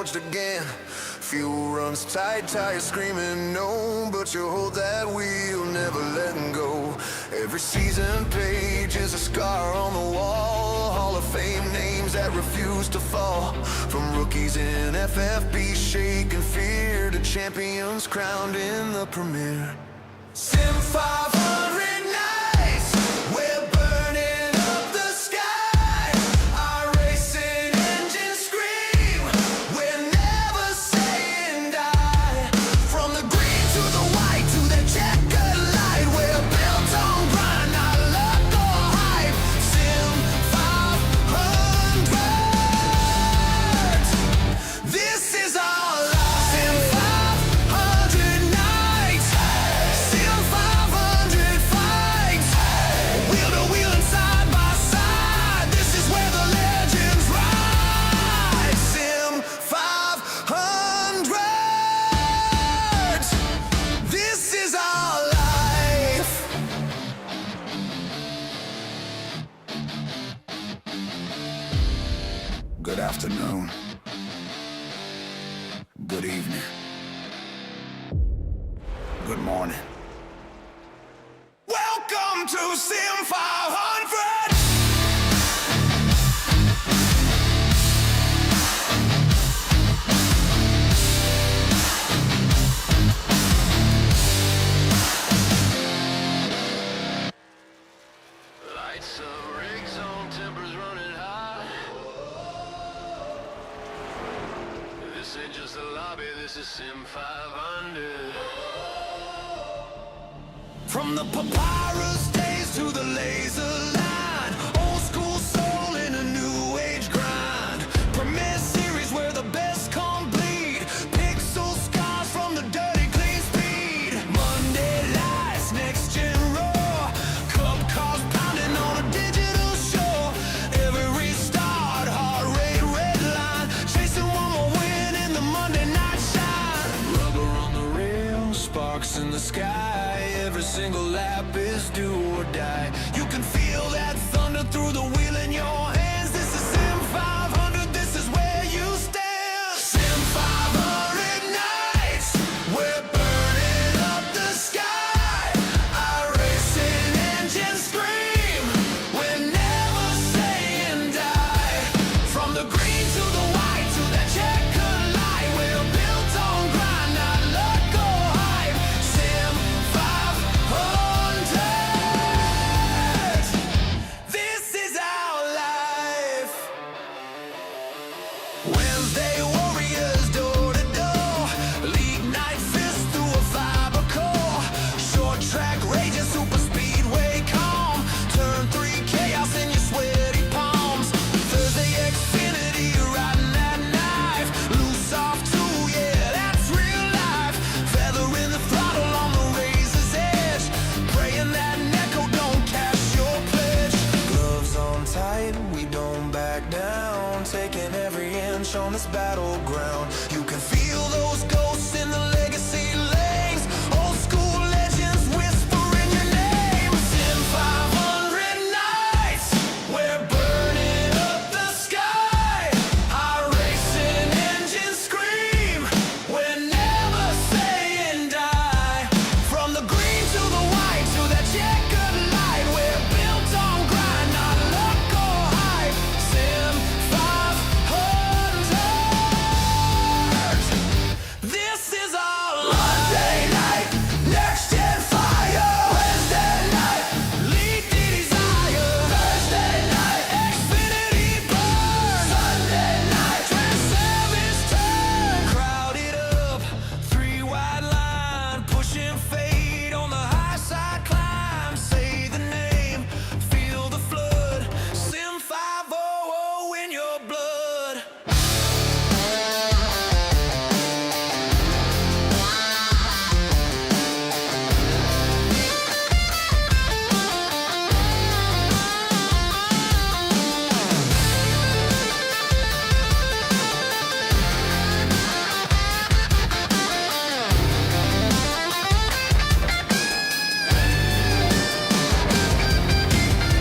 forged again. Fuel runs tight, tires screaming no, but you hold that wheel, never letting go. Every season page is a scar on the wall, Hall of Fame names that refuse to fall. From rookies in FFB shaking fear to champions crowned in the premiere. SIM500 nights, we're burning up the sky. iRacing engines scream, we're never saying die. From the green to the white to the checkered light, we're built on grind, not luck or hype. SIM500, this is our life. SIM500 nights, SIM500 fights, wheel to wheel and side by side. This is where the legends ride. SIM500, this is our life. Good afternoon. Good evening. Good morning. Welcome to SIM500. Lights up, rigs on, tempers running high. This ain't just a lobby, this is SIM500. From the papyrus days to the laser line, old school soul in a new age grind. Premier series where the best come bleed, pixel scars from the dirty clean speed. Monday lights, next gen roar, club cars pounding on a digital shore. Every restart, heart rate red line, chasing one more win in the Monday night shine. Rubber on the rails, sparks in the sky. Every single lap is do or die. You can feel that thunder through the wheel in your hands. This is SIM500, this is where you stand. SIM500 nights, we're burning up the sky. iRacing engines scream, we're never saying die. From the green to the white to the checkered light, we're built on grind, not luck or hype. SIM500, this is our life. Wednesday warriors door to door, league night fist through a fiber core. Short track raging, super speedway calm. Turn 3 chaos in your sweaty palms. Thursday Xfinity riding that knife. Loose off too, yeah, that's real life. Feather in the throttle on the razor's edge, praying that Neko don't cash your pledge. Gloves on tight, we don't back down, taking every inch on this battleground. You can feel those ghosts in the legacy lanes, old school legends whispering your name. SIM500 nights, we're burning up the sky. iRacing engines scream, we're never saying die. From the green to the white to that checkered light, we're built on grind, not luck or hype. SIM500, this is our Monday night, next gen fire. Wednesday night, lead the desire. Thursday night, Xfinity burn. Sunday night, Trans-Savage turn. Crowded up, 3 wide line, pushing fade on the high side climb. Say the name, feel the flood. SIM500 in your blood.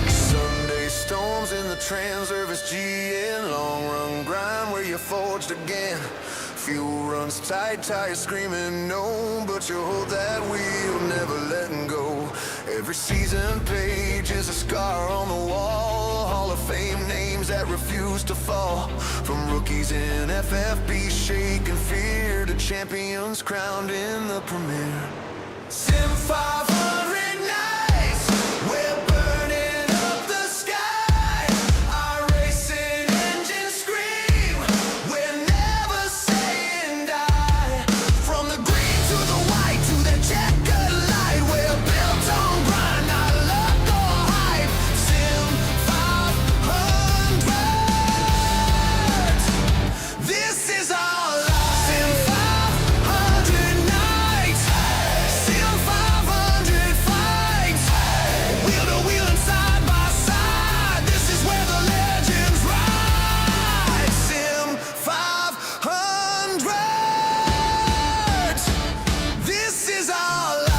Sunday storms in the Trans-Service GN, long run grind where you forged again. Fuel runs tight, tires screaming no, but you hold that wheel, never letting go. Every season page is a scar on the wall, Hall of Fame names that refuse to fall. From rookies in FFB shaking fear to champions crowned in the premiere. SIM500 nights, we're burning up the sky. iRacing engines scream, we're never saying die. From the green to the white to the checkered light, we're built on grind, not luck or hype. SIM500, this is our life. SIM500 nights, SIM500 fights, wheel to wheel and side by side. This is where the legends ride. SIM500, this is our life.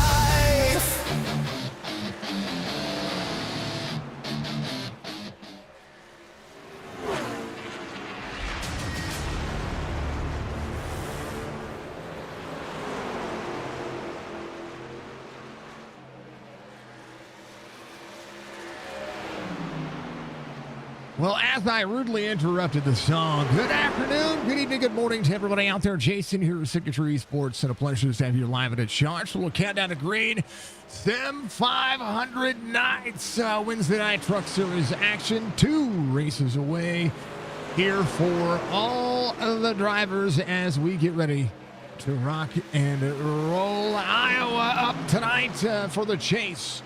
Well, as I rudely interrupted the song, good afternoon, good evening, good morning to everybody out there. Jason here at Signature Esports, and a pleasure to have you live at charge. So we'll count down to green. SIM500 nights, Wednesday night Truck Series action. 2 races away here for all of the drivers as we get ready to rock and roll. Iowa up tonight for the chase.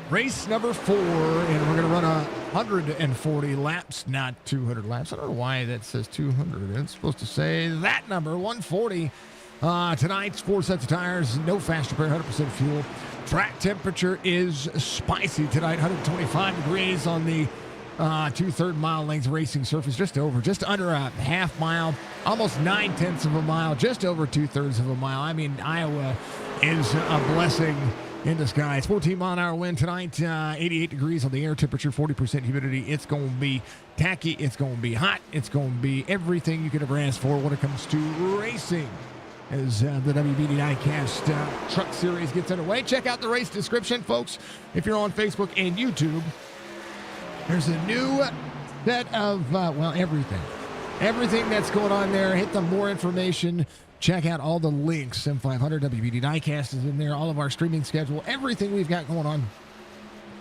Race number 4, and we're going to run 140 laps, not 200 laps. I don't know why that says 200. It's supposed to say that number, 140. Tonight's 4 sets of tires, no fast repair, 100% fuel. Track temperature is spicy tonight, 125 degrees on the 2/3 mile length racing surface, just under a half mile, almost 9/10 of a mile, just over 2/3 of a mile. I mean, Iowa is a blessing in disguise. 14-mile-an-hour wind tonight, 88 degrees on the air temperature, 40% humidity. It's going to be tacky. It's going to be hot. It's going to be everything you could ever ask for when it comes to racing. As the WBD Diecast Truck Series gets underway. Check out the race description, folks. If you're on Facebook and YouTube, there's a new set of, everything. Everything that's going on there. Hit the more information. Check out all the links. SIM500, WBD Diecast is in there. All of our streaming schedule. Everything we've got going on.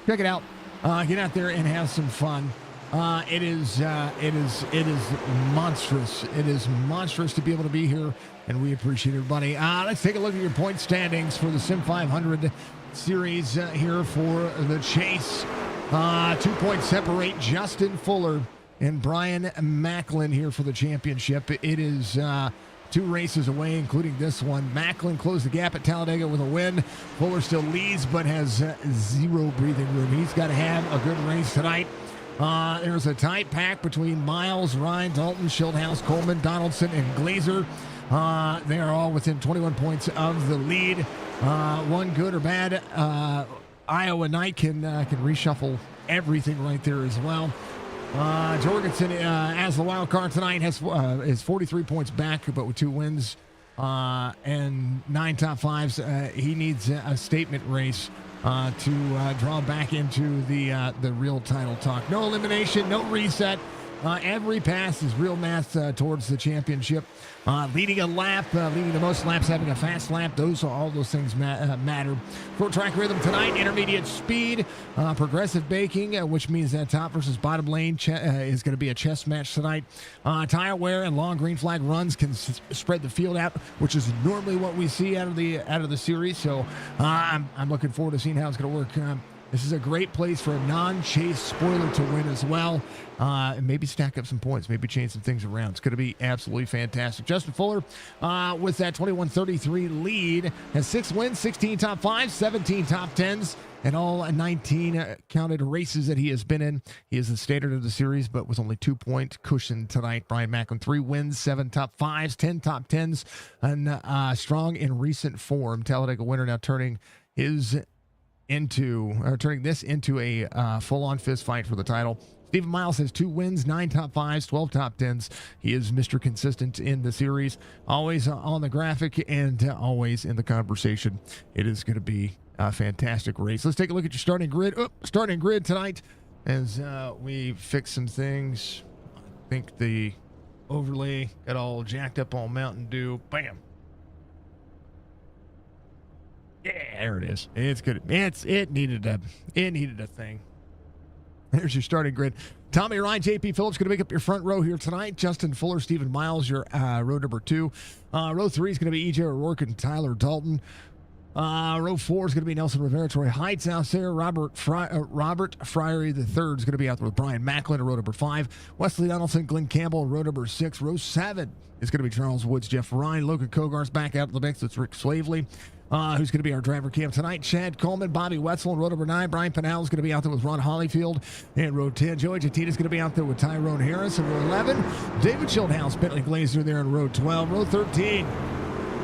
Check it out. Get out there and have some fun. It is monstrous. It is monstrous to be able to be here, and we appreciate everybody. Let's take a look at your point standings for the SIM500 series here for the chase. 2 points separate Justin Fuller and Brian Macklin here for the championship. It is 2 races away, including this one. Macklin closed the gap at Talladega with a win. Fuller still leads, but has 0 breathing room. He's got to have a good race tonight. There's a tight pack between Miles, Ryan, Dalton, Schildhouse, Coleman, Donaldson, and Glazer. They are all within 21 points of the lead. One good or bad Iowa night can reshuffle everything right there as well. Jorgensen, as the wild card tonight, is 43 points back, but with 2 wins and 9 top 5s. He needs a statement race to draw back into the real title talk. No elimination, no reset. Every pass is real math towards the championship. Leading a lap, leading the most laps, having a fast lap, all those things matter. Short track rhythm tonight, intermediate speed, progressive baking, which means that top versus bottom lane is going to be a chess match tonight. Tire wear and long green flag runs can spread the field out, which is normally what we see out of the series. So I'm looking forward to seeing how it's going to work. This is a great place for a non-chase spoiler to win as well. And maybe stack up some points, maybe change some things around. It's going to be absolutely fantastic. Justin Fuller, with that 21-33 lead, has 6 wins, 16 top 5s, 17 top 10s, and all 19 counted races that he has been in. He is the standard of the series, but with only 2-point cushion tonight. Brian Macklin, 3 wins, 7 top 5s, 10 top 10s, and strong in recent form. Talladega winner now turning this into a full-on fist fight for the title. Stephen Miles has 2 wins, 9 top 5s, 12 top 10s. He is Mr. Consistent in the series, always on the graphic and always in the conversation. It is going to be a fantastic race. Let's take a look at your starting grid. Starting grid tonight as we fix some things. I think the overlay got all jacked up on Mountain Dew. Bam. Yeah, there it is. It's good. It needed a thing. There's your starting grid. Tommy Ryan, JP Phillips going to make up your front row here tonight. Justin Fuller, Stephen Miles, your row number 2. Row 3 is going to be EJ O'Rourke and Tyler Dalton. Row 4 is going to be Nelson Rivera, Troy Heights out there. Robert Friery the third is going to be out there with Brian Macklin in row number 5. Wesley Donaldson, Glenn Campbell in row number 6. Row 7 is going to be Charles Woods, Jeff Ryan. Logan Kogar's back out of the mix. It's Rick Swavely. Who's going to be our driver cam tonight? Chad Coleman, Bobby Wetzel in row number 9. Brian Pinal is going to be out there with Ron Hollyfield in row 10. Joey Jatita is going to be out there with Tyrone Harris in row 11. David Schildhouse, Bentley Glazer there in row 12. Row 13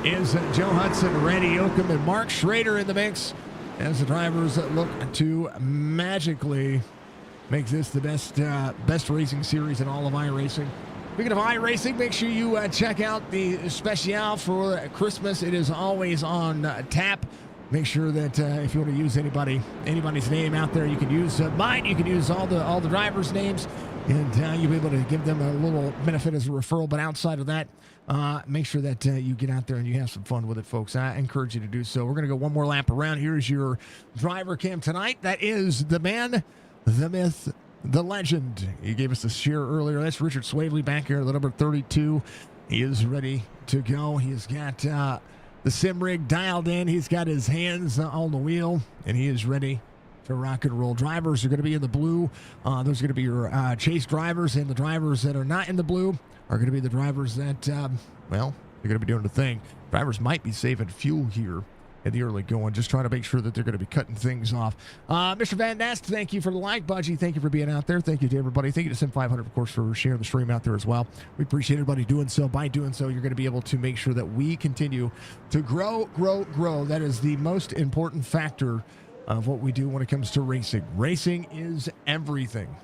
is Joe Hudson, Randy Yoakum, and Mark Schrader in the mix as the drivers look to magically make this the best racing series in all of iRacing. Speaking of iRacing, make sure you check out the special for Christmas. It is always on tap. Make sure that if you want to use anybody's name out there, you can use mine. You can use all the drivers' names, and you'll be able to give them a little benefit as a referral. But outside of that, make sure that you get out there and you have some fun with it, folks. I encourage you to do so. We're going to go one more lap around. Here's your driver cam tonight. That is the man, the myth, the legend. He gave us a share earlier. That's Richard Swavely back here, the number 32. He is ready to go. He's got the sim rig dialed in. He's got his hands on the wheel, and he is ready to rock and roll. Drivers are going to be in the blue. Those are going to be your chase drivers, and the drivers that are not in the blue are going to be the drivers that, well, they're going to be doing the thing. Drivers might be saving fuel here in the early going, just trying to make sure that they're going to be cutting things off. Mr. Van Nest, thank you for the like. Budgie, thank you for being out there. Thank you to everybody. Thank you to SIM500, of course, for sharing the stream out there as well. We appreciate everybody doing so. By doing so, you're going to be able to make sure that we continue to grow. That is the most important factor of what we do when it comes to racing. Racing is everything.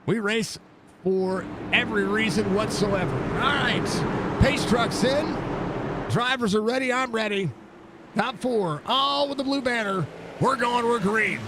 We race for every reason whatsoever. All right, pace trucks in. Drivers are ready. I'm ready. Top 4, all with the blue banner. We're going. We're green.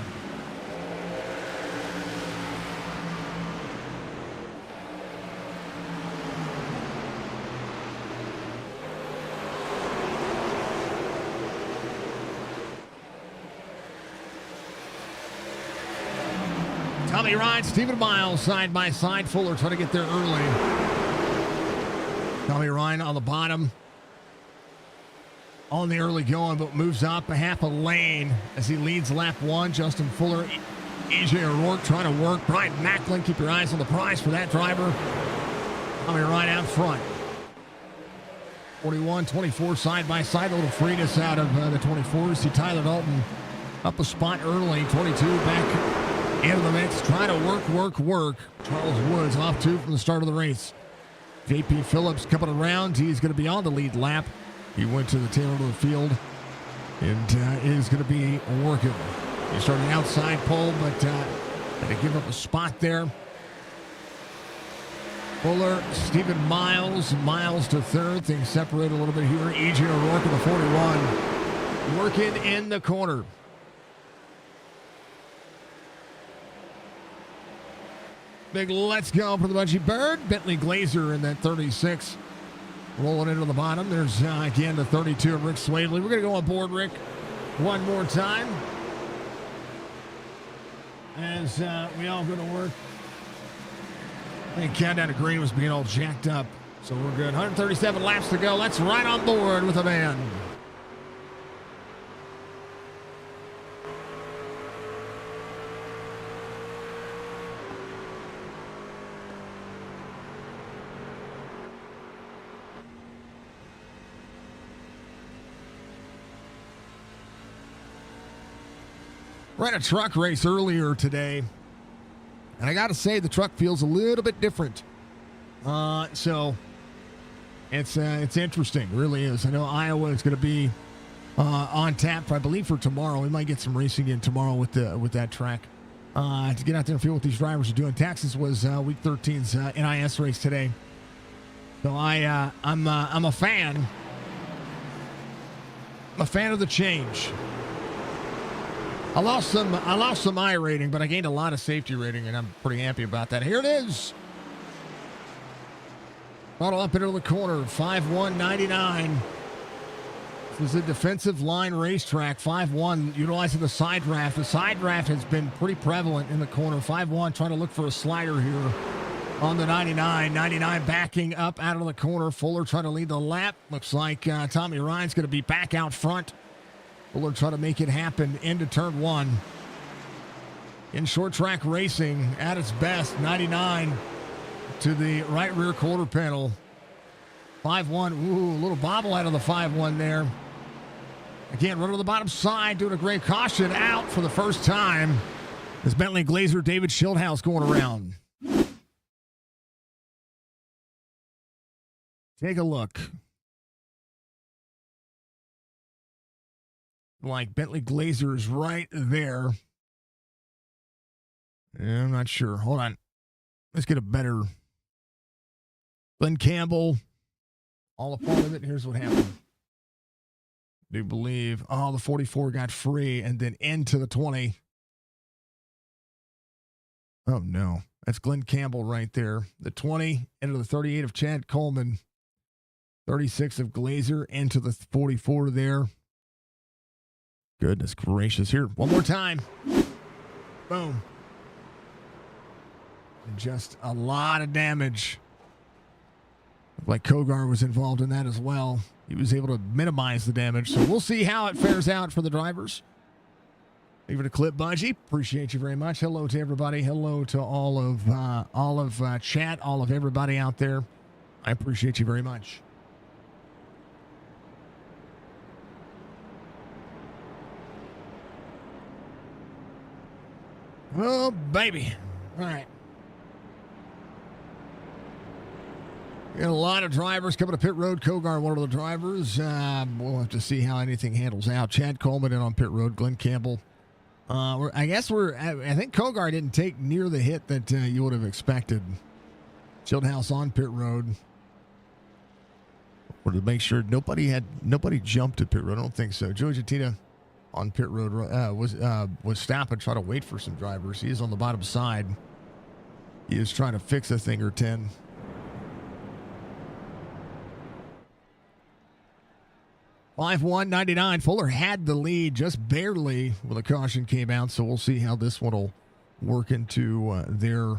Tommy Ryan, Stephen Miles, side by side. Fuller trying to get there early. Tommy Ryan on the bottom on the early going, but moves up a half a lane as he leads lap 1. Justin Fuller, EJ O'Rourke trying to work. Brian Macklin, keep your eyes on the prize for that driver. Tommy Ryan out front. 41, 24 side by side. A little freeness out of the 24. See Tyler Dalton up a spot early. 22 back into the mix, trying to work. Charles Woods off 2 from the start of the race. JP Phillips coming around. He's going to be on the lead lap. He went to the tail end of the field and is going to be working. He started outside pole, but had to give up a spot there. Fuller, Stephen Miles to third. Things separate a little bit here. EJ O'Rourke in the 41, working in the corner. Big let's go for the Budgie Bird. Bentley Glazer in that 36. Rolling into the bottom. There's, again, the 32 of Rick Swavely. We're going to go on board, Rick, one more time. As we all go to work. I think countdown to green was being all jacked up. So we're good. 137 laps to go. Let's ride on board with the man. Ran a truck race earlier today, and I got to say the truck feels a little bit different. So it's interesting, really is. I know Iowa is going to be on tap, I believe, for tomorrow. We might get some racing in tomorrow with that track to get out there and feel what these drivers are doing. Texas was Week 13's NIS race today, so I'm a fan. I'm a fan of the change. I lost some I rating, but I gained a lot of safety rating, and I'm pretty happy about that. Here it is. Bottle up into the corner, 5-1-99. This is a defensive line racetrack. 5-1 utilizing the side draft. The side draft has been pretty prevalent in the corner. 5-1 trying to look for a slider here on the 99. 99 backing up out of the corner. Fuller trying to lead the lap. Looks like Tommy Ryan's going to be back out front. Fuller trying to make it happen into turn one. In short track racing at its best, 99 to the right rear quarter panel. 5-1. Ooh, a little bobble out of the 5-1 there. Again, run to the bottom side, doing a great caution out for the first time. As Bentley Glazer, David Schildhouse going around. Take a look. Like Bentley Glazer is right there. I'm not sure. Hold on. Let's get a better. Glenn Campbell. All a part of it. Here's what happened. Do believe. Oh, the 44 got free and then into the 20. Oh, no. That's Glenn Campbell right there. The 20 into the 38 of Chad Coleman. 36 of Glazer into the 44 there. Goodness gracious. Here, one more time. Boom. And just a lot of damage. Looked like Kogar was involved in that as well. He was able to minimize the damage. So we'll see how it fares out for the drivers. Leave it a clip, Budgie. Appreciate you very much. Hello to everybody. Hello to all of chat, all of everybody out there. I appreciate you very much. Oh, baby. All right. We got a lot of drivers coming to pit road. Kogar, one of the drivers. We'll have to see how anything handles out. Chad Coleman in on pit road. Glenn Campbell. I think Kogar didn't take near the hit that you would have expected. Schildhouse on pit road. Or to make sure nobody jumped at pit road. I don't think so. Joey Jatita on pit road was stopping, trying to wait for some drivers. He is on the bottom side. He is trying to fix a thing or 10. $5-1-99. Fuller had the lead just barely when the caution came out, so we'll see how this one will work into their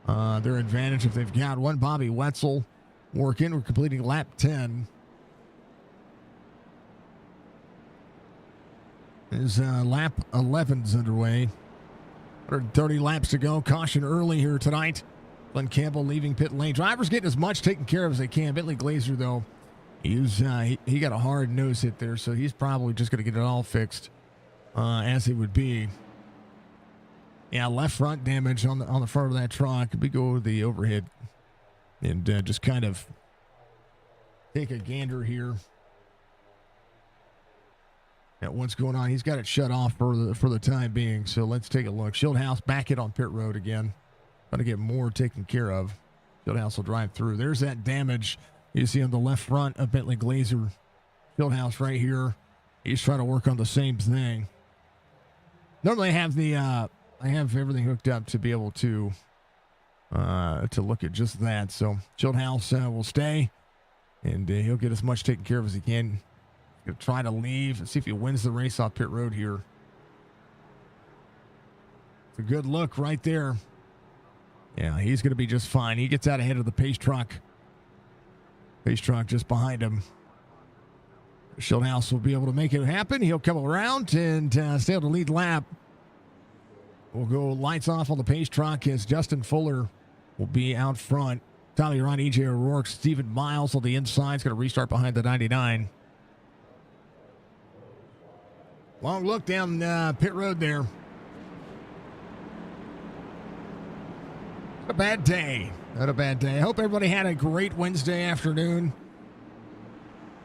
advantage if they've got one. Bobby Wetzel working. We're completing lap 10. Is lap 11's underway. 130 laps to go. Caution early here tonight. Glenn Campbell leaving pit lane. Drivers getting as much taken care of as they can. Bentley Glazer, though, he got a hard nose hit there, so he's probably just going to get it all fixed as it would be. Yeah, left front damage on the front of that truck. We go with the overhead and just kind of take a gander here at what's going on. He's got it shut off for the time being, so let's take a look. Schildhouse back it on pit road again. Trying to get more taken care of. Schildhouse will drive through. There's that damage you see on the left front of Bentley Glazer. Schildhouse right here. He's trying to work on the same thing. Normally I have everything hooked up to be able to look at just that. So Schildhouse will stay, and he'll get as much taken care of as he can. He'll try to leave and see if he wins the race off pit road here. It's a good look right there. Yeah, he's going to be just fine. He gets out ahead of the pace truck. Pace truck just behind him. Schildhouse will be able to make it happen. He'll come around and stay able to lead lap. We'll go lights off on the pace truck as Justin Fuller will be out front. Tommy Ryan, EJ O'Rourke, Stephen Miles on the inside. Is going to restart behind the 99. Long look down pit road there. Not a bad day. Not a bad day. I hope everybody had a great Wednesday afternoon.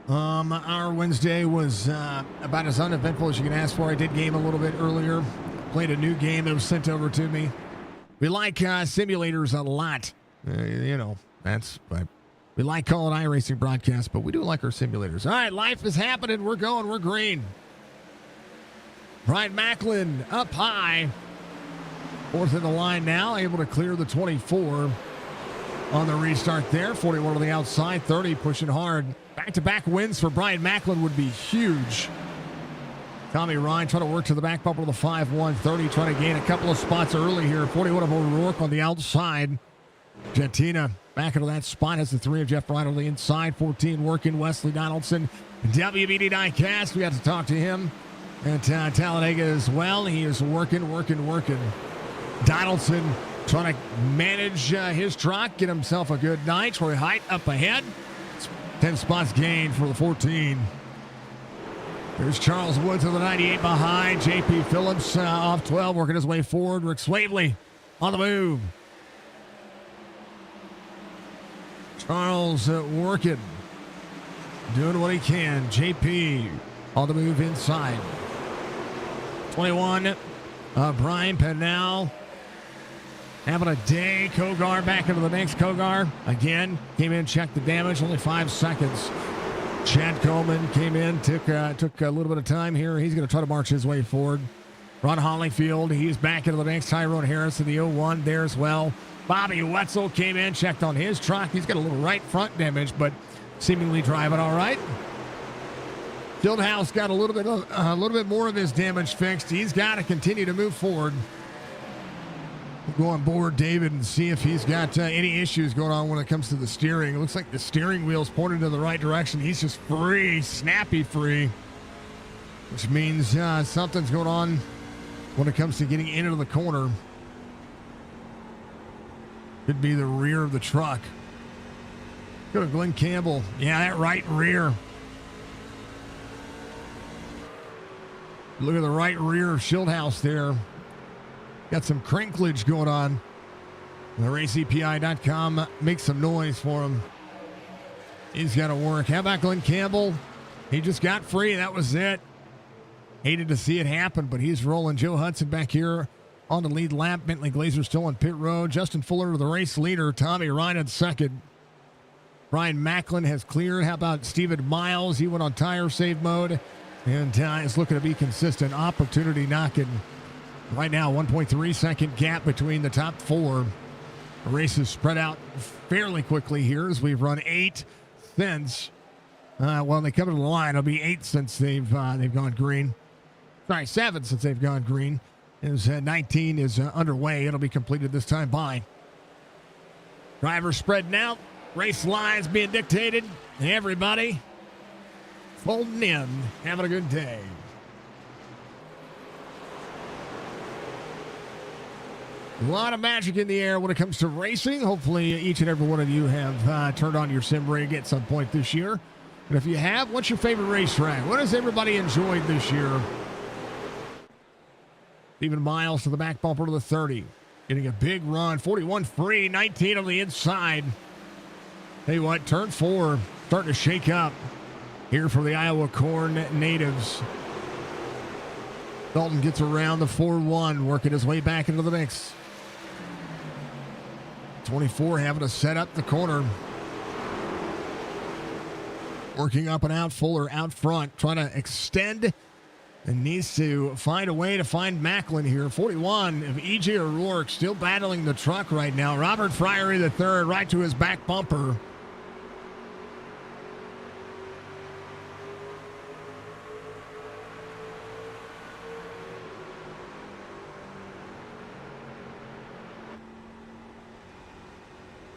Our Wednesday was about as uneventful as you can ask for. I did game a little bit earlier. Played a new game that was sent over to me. We like simulators a lot. We like calling iRacing broadcasts, but we do like our simulators. All right, life is happening. We're going. We're green. Brian Macklin up high. Fourth in the line now, able to clear the 24 on the restart there. 41 on the outside, 30 pushing hard. Back-to-back wins for Brian Macklin would be huge. Tommy Ryan trying to work to the back bumper of the 5-1, 30, trying to gain a couple of spots early here. 41 of O'Rourke on the outside. Gentina back into that spot has the 3 of Jeff Ryan on the inside. 14 working Wesley Donaldson. WBD Diecast, we got to talk to him at Talladega as well. He is working. Donaldson trying to manage his truck, get himself a good night. Troy Height up ahead. 10 spots gained for the 14. There's Charles Woods of the 98 behind. J.P. Phillips off 12, working his way forward. Rick Swavely on the move. Charles working, doing what he can. J.P. on the move inside. 21, Brian Pennell having a day. Kogar back into the mix. Kogar again came in, checked the damage. Only 5 seconds. Chad Coleman came in, took a little bit of time here. He's going to try to march his way forward. Ron Hollingfield, he's back into the mix. Tyrone Harris in the 01 there as well. Bobby Wetzel came in, checked on his truck. He's got a little right front damage, but seemingly driving all right. Fieldhouse got a little bit more of his damage fixed. He's got to continue to move forward. We'll go on board David and see if he's got any issues going on when it comes to the steering. It looks like the steering wheel's pointed in the right direction. He's just free, snappy free, which means something's going on when it comes to getting into the corner. Could be the rear of the truck. Go to Glenn Campbell. Yeah, that right rear. Look at the right rear of Schildhouse there. Got some crinklage going on. The RaceEPI.com makes some noise for him. He's got to work. How about Glenn Campbell? He just got free. That was it. Hated to see it happen, but he's rolling. Joe Hudson back here on the lead lap. Bentley Glazer still on pit road. Justin Fuller, the race leader. Tommy Ryan in second. Brian Macklin has cleared. How about Steven Miles? He went on tire save mode and is looking to be consistent. Opportunity knocking. Right now, 1.3 second gap between the top 4. The race is spread out fairly quickly here as we've run 8 since. Well, they come to the line. It'll be 8 since they've gone green. Sorry, 7 since they've gone green. As 19 is underway. It'll be completed this time by. Drivers spreading out. Race lines being dictated. Everybody folding in. Having a good day. A lot of magic in the air when it comes to racing. Hopefully each and every one of you have turned on your sim rig at some point this year. And if you have, what's your favorite racetrack? What has everybody enjoyed this year? Steven Miles to the back bumper to the 30. Getting a big run. 41 free, 19 on the inside. Tell you what, turn 4 starting to shake up here for the Iowa Corn natives. Dalton gets around the 4-1, working his way back into the mix. 24 having to set up the corner. Working up and out. Fuller out front, trying to extend and needs to find a way to find Macklin here. 41 of E.J. O'Rourke still battling the truck right now. Robert Fryery III right to his back bumper.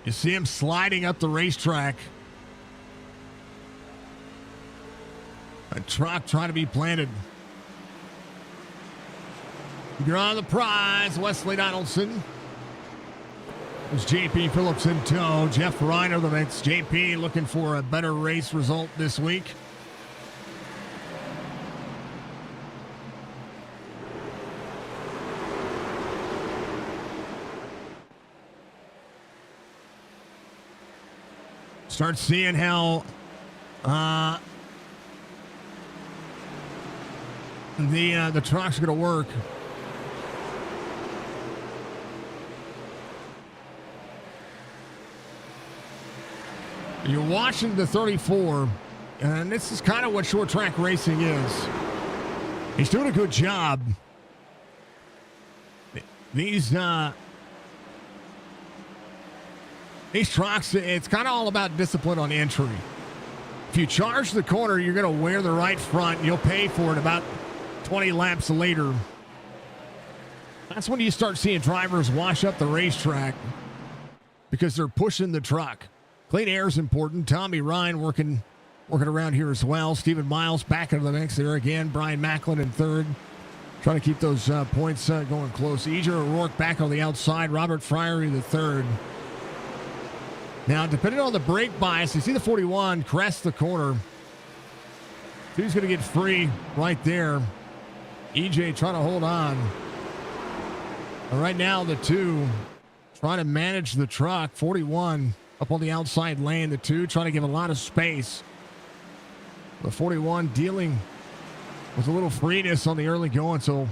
You see him sliding up the racetrack. A truck trying to be planted. You're on the prize, Wesley Donaldson. There's J.P. Phillips in tow. Jeff Reiner, the mix. J.P. looking for a better race result this week. Start seeing how the truck's going to work. You're watching the 34, and this is kind of what short track racing is. He's doing a good job. These trucks, it's kind of all about discipline on entry. If you charge the corner, you're going to wear the right front, and you'll pay for it about 20 laps later. That's when you start seeing drivers wash up the racetrack because they're pushing the truck. Clean air is important. Tommy Ryan working around here as well. Stephen Miles back into the mix there again. Brian Macklin in third. Trying to keep those points going close. EJ O'Rourke back on the outside. Robert Fryery the third. Now, depending on the brake bias, you see the 41 crest the corner. He's going to get free right there. EJ trying to hold on. And right now, the 2 trying to manage the truck. 41 up on the outside lane. The 2 trying to give a lot of space. The 41 dealing with a little freeness on the early going, so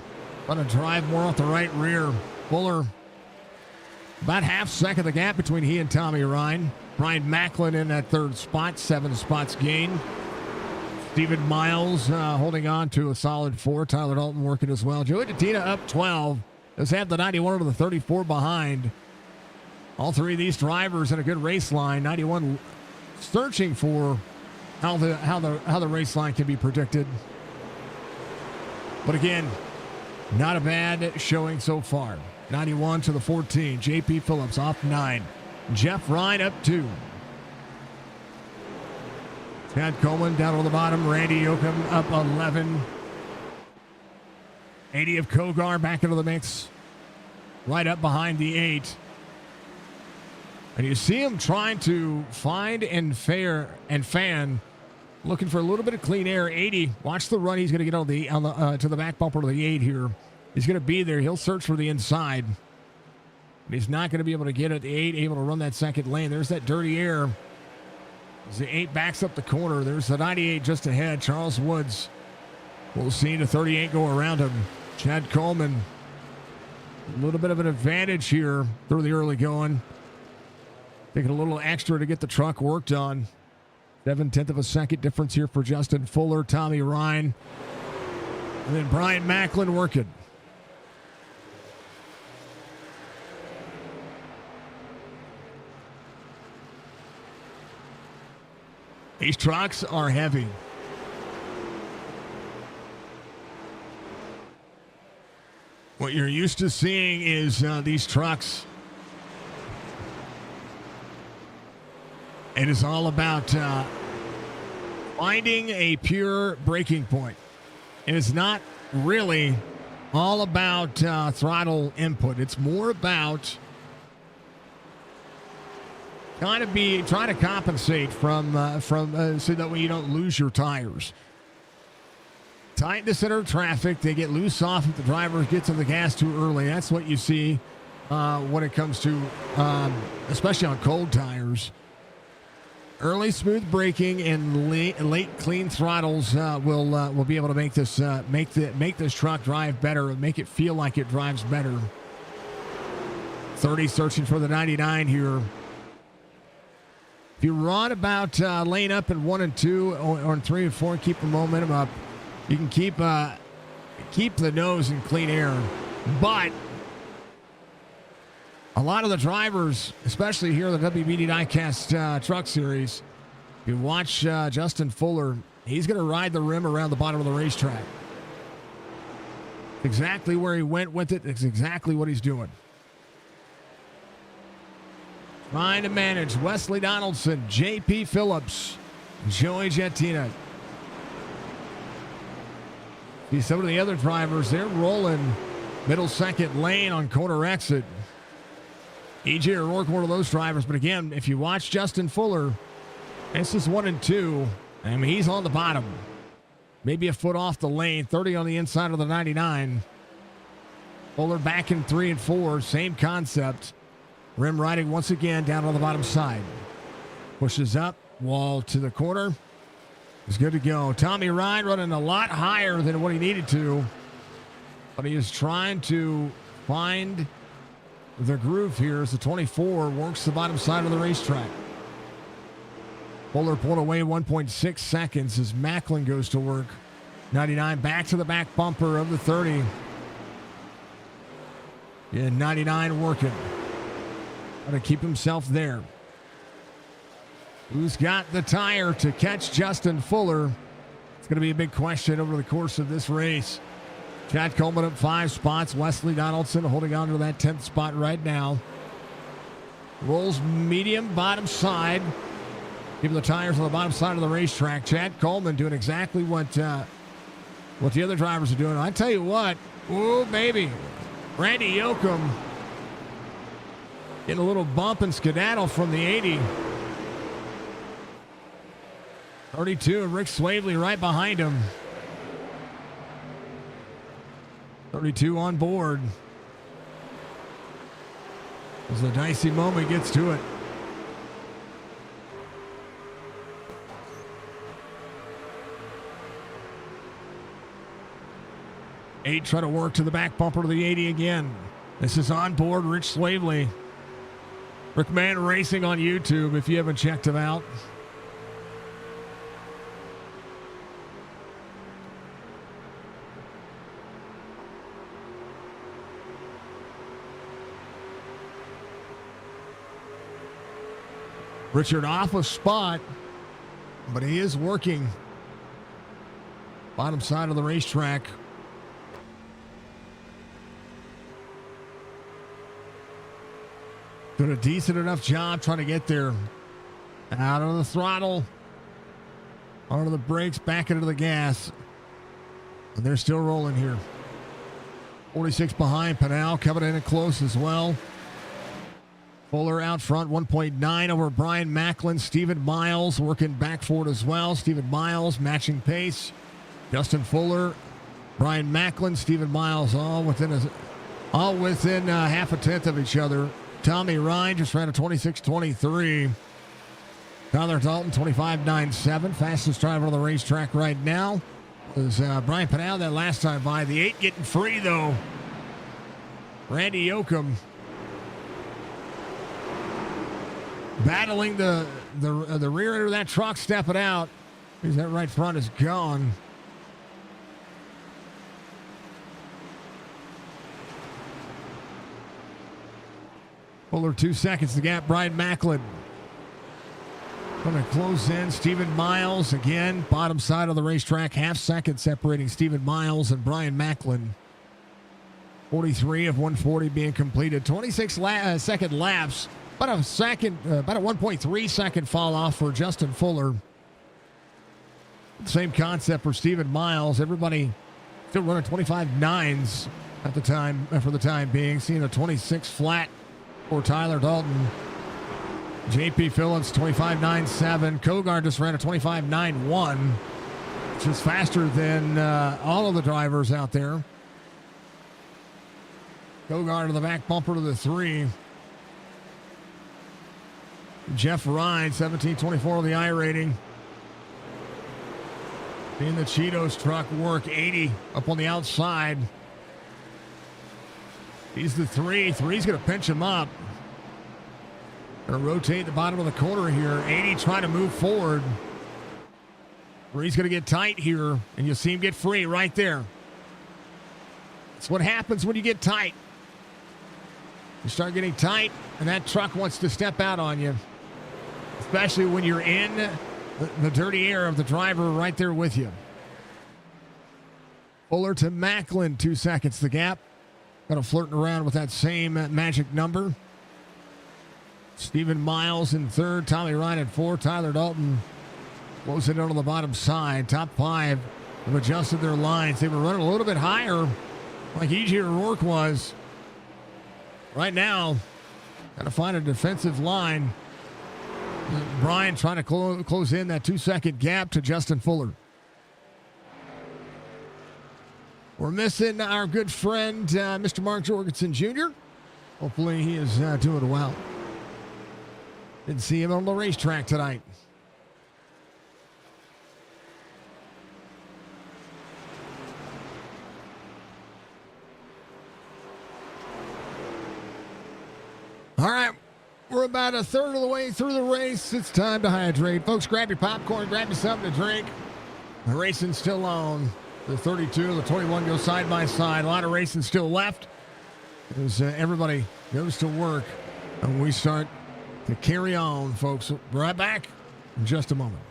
trying to drive more off the right rear. Fuller, about half second the gap between he and Tommy Ryan. Brian Macklin in that third spot, 7 spots gained. Stephen Miles holding on to a solid 4. Tyler Dalton working as well. Joey Dettina up 12. Has had the 91 over the 34 behind. All 3 of these drivers in a good race line. 91 searching for how the race line can be predicted. But again, not a bad showing so far. 91 to the 14. JP Phillips off 9. Jeff Ryan up 2. Chad Coleman down on the bottom. Randy Yoakum up 11. 80 of Kogar back into the mix. Right up behind the 8. And you see him trying to find and fan, looking for a little bit of clean air. 80, watch the run. He's going to get to the back bumper of the 8 here. He's going to be there. He'll search for the inside. But he's not going to be able to get it. The 8 able to run that second lane. There's that dirty air. As the 8 backs up the corner. There's the 98 just ahead. Charles Woods. We'll see the 38 go around him. Chad Coleman. A little bit of an advantage here through the early going. Taking a little extra to get the truck worked on. 7/10 of a second difference here for Justin Fuller, Tommy Ryan, and then Brian Macklin working. These trucks are heavy. What you're used to seeing is these trucks. It is all about finding a pure braking point. It is not really all about throttle input. It's more about trying to compensate from so that way you don't lose your tires. Tight in the center of traffic, they get loose off if the driver gets on the gas too early. That's what you see when it comes to, especially on cold tires. Early smooth braking and late clean throttles will be able to make this make this truck drive better and make it feel like it drives better. 30 searching for the 99 here. If you run about lane up in 1 and 2 or in 3 and 4 and keep the momentum up, you can keep the nose in clean air. But a lot of the drivers, especially here in the WBD Diecast Truck Series, you watch Justin Fuller. He's going to ride the rim around the bottom of the racetrack. Exactly where he went with it. It's exactly what he's doing. Trying to manage Wesley Donaldson, JP Phillips, Joey Jettina. See some of the other drivers, they're rolling middle second lane on corner exit. EJ O'Rourke, one of those drivers. But again, if you watch Justin Fuller, this is 1 and 2. I mean, he's on the bottom. Maybe a foot off the lane, 30 on the inside of the 99. Fuller back in 3 and 4, same concept. Rim riding once again down on the bottom side. Pushes up, wall to the corner. is good to go. Tommy Ryan running a lot higher than what he needed to, but he is trying to find the groove here as the 24 works the bottom side of the racetrack. Fuller pulled away 1.6 seconds as Macklin goes to work. 99 back to the back bumper of the 30. And 99 working. Trying to keep himself there. Who's got the tire to catch Justin Fuller? It's going to be a big question over the course of this race. Chad Coleman up 5 spots. Wesley Donaldson holding on to that 10th spot right now. Rolls medium bottom side. Keeping the tires on the bottom side of the racetrack. Chad Coleman doing exactly what the other drivers are doing. I tell you what. Oh, baby. Randy Yoakum getting a little bump and skedaddle from the 80. 32 and Rick Swavely right behind him. 32 on board. As the dicey moment gets to it. Eight try to work to the back bumper to the 80 again. This is on board Rich Swavely. Rickman Racing on YouTube if you haven't checked him out. Richard off a spot, but he is working. Bottom side of the racetrack. Doing a decent enough job trying to get there. Out of the throttle. Onto the brakes, back into the gas. And they're still rolling here. 46 behind Pinal, coming in close as well. Fuller out front, 1.9 over Brian Macklin. Stephen Miles working back for it as well. Stephen Miles matching pace. Justin Fuller, Brian Macklin, Stephen Miles all within half a tenth of each other. Tommy Ryan just ran a 26.23. Tyler Dalton, 25.97. Fastest driver on the racetrack right now is Brian Pinal that last time by. The 8 getting free, though. Randy Yoakum battling the rear end of that truck, stepping out. That right front is gone. Fuller 2 seconds to gap. Brian Macklin going to close in. Stephen Miles again, bottom side of the racetrack, half second separating Stephen Miles and Brian Macklin. 43 of 140 being completed. 26 second laps. About a 1.3 second fall off for Justin Fuller. Same concept for Stephen Miles. Everybody still running 25.9s at the time, for the time being. Seeing a 26 flat for Tyler Dalton. JP Phillips 25.97. Kogard just ran a 25.91, which is faster than all of the drivers out there. Kogard to the back bumper to the 3. Jeff Ryan, 17.24 on the I rating. Seeing the Cheetos truck work, 80 up on the outside. He's the 3. 3's going to pinch him up. Going to rotate the bottom of the corner here. 80 trying to move forward. 3's going to get tight here, and you'll see him get free right there. That's what happens when you get tight. You start getting tight, and that truck wants to step out on you. Especially when you're in the dirty air of the driver right there with you. Fuller to Macklin, 2 seconds the gap. Kind of flirting around with that same magic number. Stephen Miles in 3rd. Tommy Ryan at 4. Tyler Dalton closing in on the bottom side. Top 5 have adjusted their lines. They were running a little bit higher like E.J. O'Rourke was. Right now, got to find a defensive line. Brian trying to close in that 2 second gap to Justin Fuller. We're missing our good friend, Mr. Mark Jorgensen Jr. Hopefully he is doing well. Didn't see him on the racetrack tonight. All right. We're about a third of the way through the race. It's time to hydrate. Folks, grab your popcorn, grab you something to drink. The racing's still on. The 32, the 21 go side by side. A lot of racing still left as everybody goes to work. And we start to carry on, folks. We'll be right back in just a moment.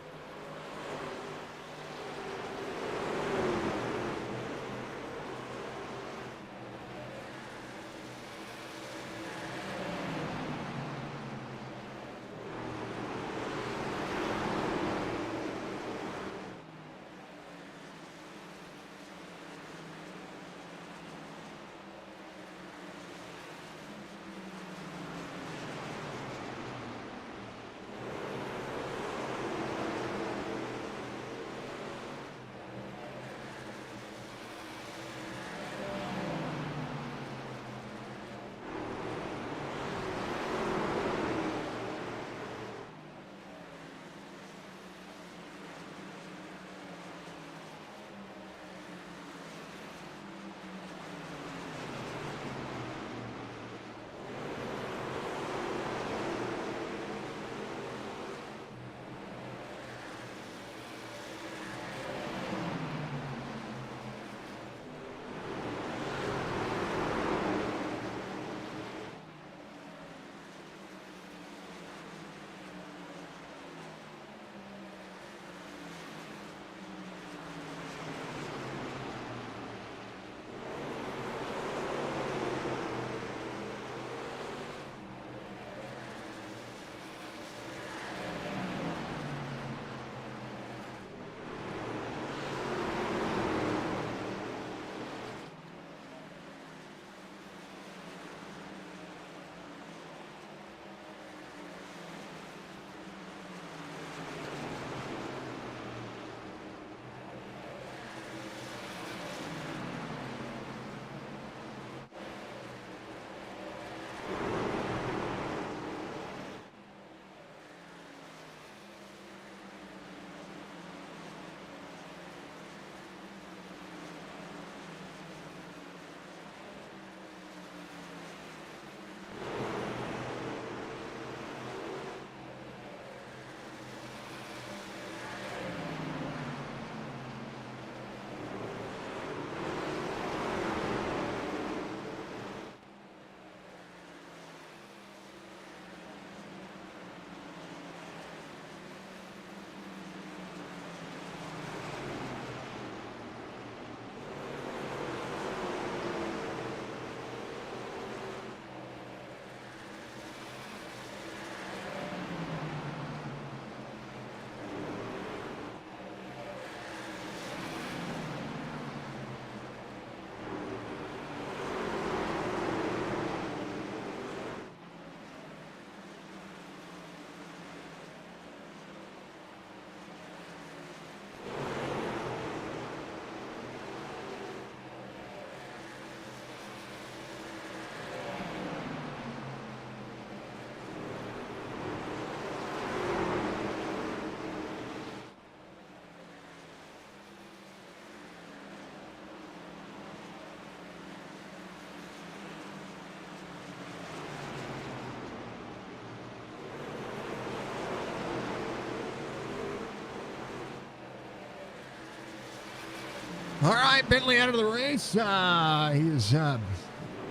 All right, Bentley out of the race. He is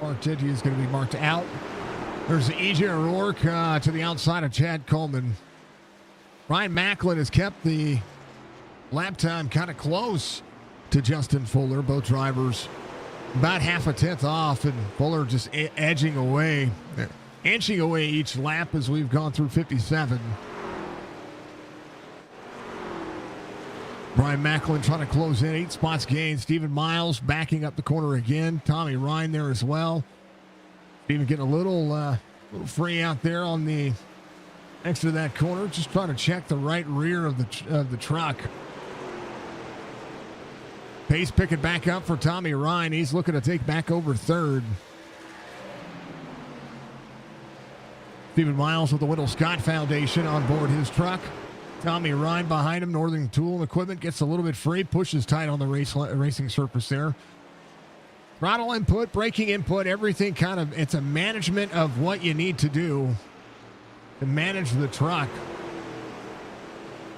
marked in. He is going to be marked out. There's EJ O'Rourke to the outside of Chad Coleman. Ryan Macklin has kept the lap time kind of close to Justin Fuller. Both drivers about half a tenth off, and Fuller just inching away each lap as we've gone through 57. Brian Macklin trying to close in, 8 spots gained. Stephen Miles backing up the corner again. Tommy Ryan there as well. Stephen getting a little free out there on the next to that corner, just trying to check the right rear of the truck. Pace picking back up for Tommy Ryan. He's looking to take back over third. Stephen Miles with the Wendell Scott Foundation on board his truck. Tommy Ryan behind him. Northern Tool and Equipment gets a little bit free, pushes tight on the racing surface there. Throttle input, braking input, everything kind of, it's a management of what you need to do to manage the truck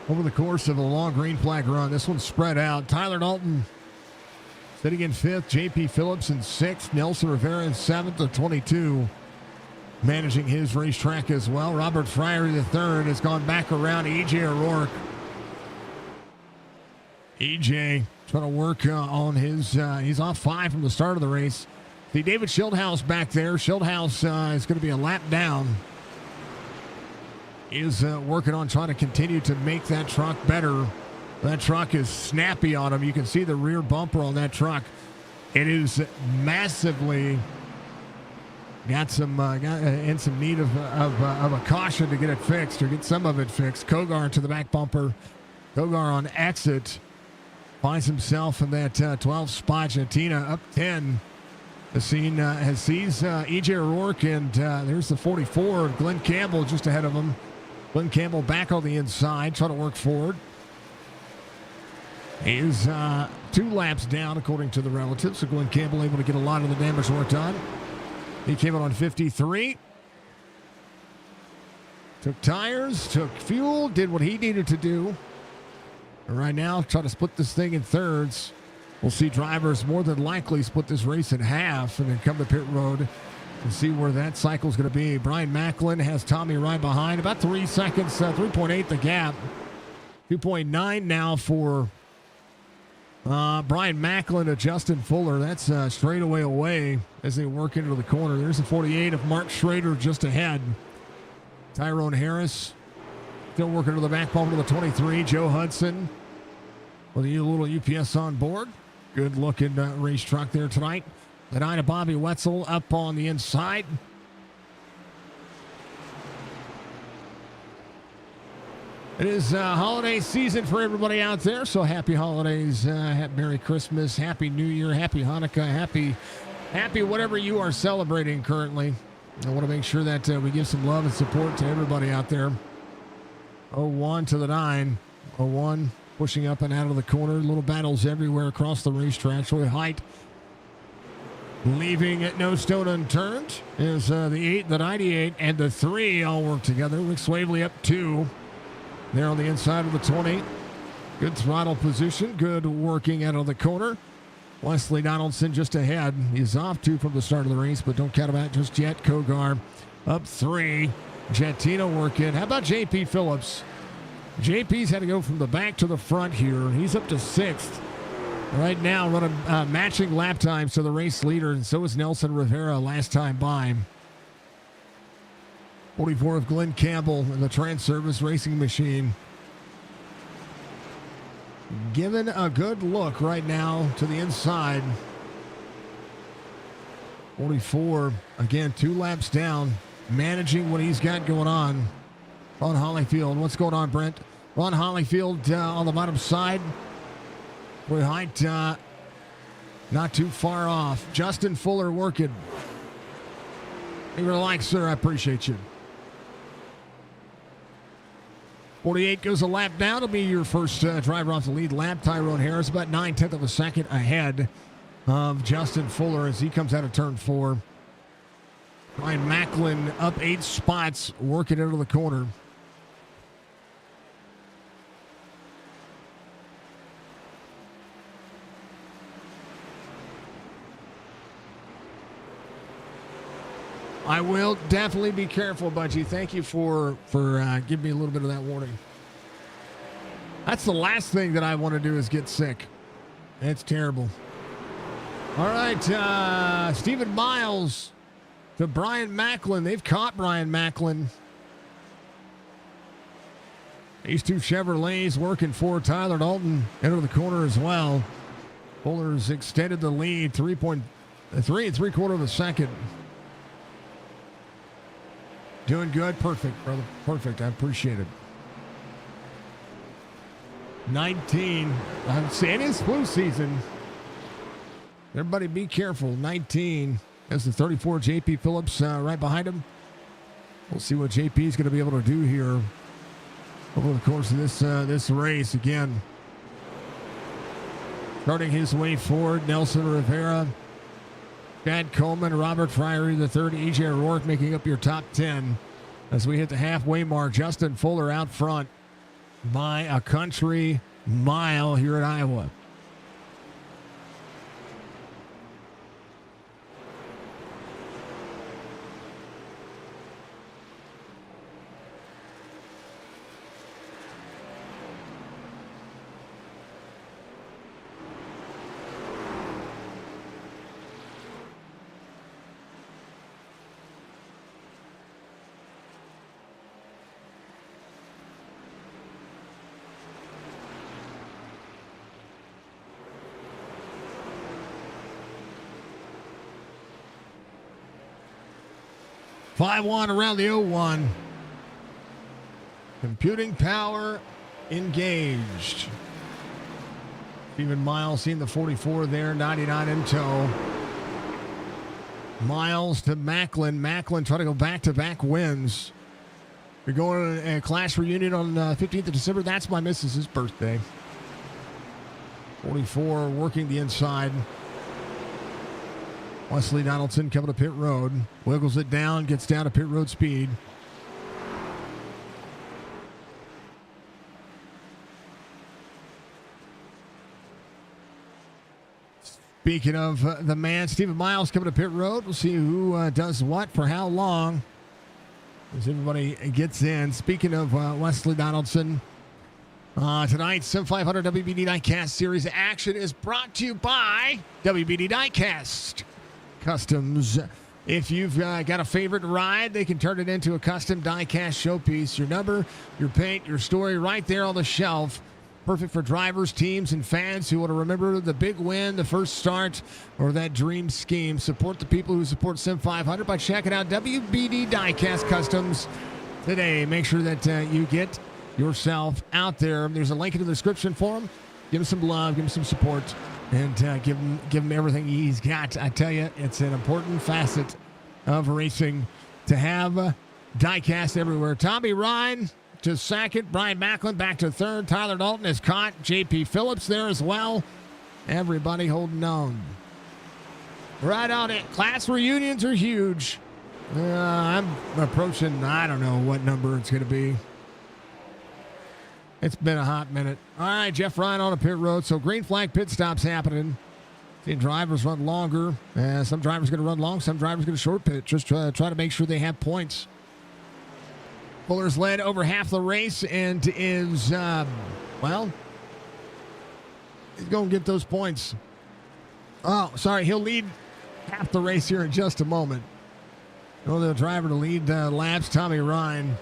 over the course of a long green flag run. This one's spread out. Tyler Dalton sitting in 5th, J.P. Phillips in 6th, Nelson Rivera in 7th of 22, managing his racetrack as well. Robert Fryer III has gone back around E.J. O'Rourke. E.J. trying to work on his, he's off 5 from the start of the race. See David Schildhouse back there. Schildhouse is going to be a lap down. Is working on trying to continue to make that truck better. That truck is snappy on him. You can see the rear bumper on that truck. It is massively got in some need of a caution to get it fixed or get some of it fixed. Kogar to the back bumper. Kogar on exit finds himself in that 12th spot. Jantina up 10. The scene sees E.J. O'Rourke, and there's the 44. Glenn Campbell just ahead of him. Glenn Campbell back on the inside, trying to work forward. He is 2 laps down, according to the relatives. So Glenn Campbell able to get a lot of the damage work done. He came in on 53. Took tires, took fuel, did what he needed to do. And right now, trying to split this thing in thirds. We'll see drivers more than likely split this race in half and then come to pit road and see where that cycle is going to be. Brian Macklin has Tommy right behind. About 3 seconds, 3.8 the gap. 2.9 now for Brian Macklin to Justin Fuller. That's straightaway away as they work into the corner. There's the 48 of Mark Schrader just ahead. Tyrone Harris still working to the back bumper to the 23. Joe Hudson with a little UPS on board. Good looking race truck there tonight. The 9 of Bobby Wetzel up on the inside. It is holiday season for everybody out there, so happy holidays, Merry Christmas, Happy New Year, Happy Hanukkah, happy whatever you are celebrating currently. I want to make sure that we give some love and support to everybody out there. 01 to the 9. 01 pushing up and out of the corner. Little battles everywhere across the racetrack. Troy Height leaving at no stone unturned is the 8, the 98, and the 3 all work together. Rick Swavely up 2 there on the inside of the 20. Good throttle position. Good working out of the corner. Wesley Donaldson just ahead. He's off 2 from the start of the race, but don't count him out just yet. Kogar up 3. Jantina working. How about J.P. Phillips? JP's had to go from the back to the front here. He's up to 6th. Right now, running matching lap times to the race leader, and so is Nelson Rivera last time by. 44 of Glenn Campbell in the Trans Service Racing Machine. Given a good look right now to the inside. 44, again, 2 laps down, managing what he's got going on. Ron Hollyfield, what's going on, Brent? Ron Hollyfield on the bottom side. Roy Height not too far off. Justin Fuller working. Hey, relax, sir. I appreciate you. 48 goes a lap down. It'll be your first driver off the lead lap. Tyrone Harris about 9/10 of a second ahead of Justin Fuller as he comes out of turn 4. Brian Macklin up 8 spots, working into the corner. I will definitely be careful, Budgie. Thank you for giving me a little bit of that warning. That's the last thing that I want to do is get sick. It's terrible. All right, Stephen Miles to Brian Macklin. They've caught Brian Macklin. These 2 Chevrolets working for Tyler Dalton into the corner as well. Fuller's extended the lead 3 3/4 of a second. Doing good. Perfect, brother. Perfect. I appreciate it. 19. I'm saying it's flu season. Everybody be careful. 19. That's the 34, J.P. Phillips right behind him. We'll see what J.P. is going to be able to do here over the course of this race. Again, starting his way forward, Nelson Rivera Chad Coleman, Robert Fryery III, E.J. O'Rourke making up your top 10. As we hit the halfway mark, Justin Fuller out front by a country mile here at Iowa. Five-1 around the 0-1. Computing power engaged. Stephen Miles seeing the 44 there, 99 in tow. Miles to Macklin. Macklin trying to go back-to-back wins. You're going to a class reunion on 15th of December. That's my missus' birthday. 44 working the inside. Wesley Donaldson coming to pit road. Wiggles it down, gets down to pit road speed. Speaking of the man, Stephen Miles coming to pit road. We'll see who does what for how long as everybody gets in. Speaking of Wesley Donaldson, tonight's SIM500 WBD Diecast Series action is brought to you by WBD Diecast Customs. If you've got a favorite ride, they can turn it into a custom diecast showpiece. Your number, your paint, your story right there on the shelf. Perfect for drivers, teams, and fans who want to remember the big win, the first start, or that dream scheme. Support the people who support SIM500 by checking out WBD Diecast Customs today. Make sure that you get yourself out there. There's a link in the description for them. Give him some love, give him some support, and give him everything he's got. I tell you, it's an important facet of racing to have diecast everywhere. Tommy Ryan to second, Brian Macklin back to third. Tyler Dalton is caught. J.P. Phillips there as well. Everybody holding on. Right on it. Class reunions are huge. I'm approaching, I don't know what number it's going to be. It's been a hot minute. All right, Jeff Ryan on a pit road. So green flag pit stops happening. Seeing drivers run longer. Some drivers going to run long. Some drivers going to short pit. Just try to make sure they have points. Fuller's led over half the race and is, he's going to get those points. Oh, sorry. He'll lead half the race here in just a moment. The driver to lead laps, Tommy Ryan.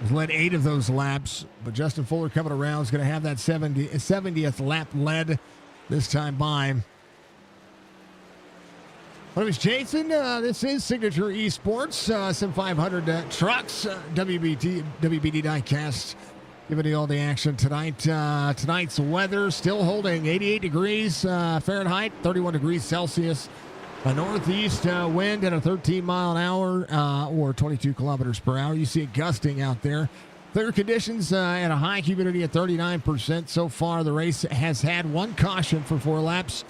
He's led 8 of those laps, but Justin Fuller coming around is going to have that 70th lap led this time by. My name is Jason. This is Signature Esports, SIM500 Trucks, WBD Diecast. Giving you all the action tonight. Tonight's weather still holding 88 degrees Fahrenheit, 31 degrees Celsius. A northeast wind at a 13 mile an hour or 22 kilometers per hour. You see it gusting out there. Clear conditions and a high humidity at 39%. So far, the race has had one caution for 4 laps.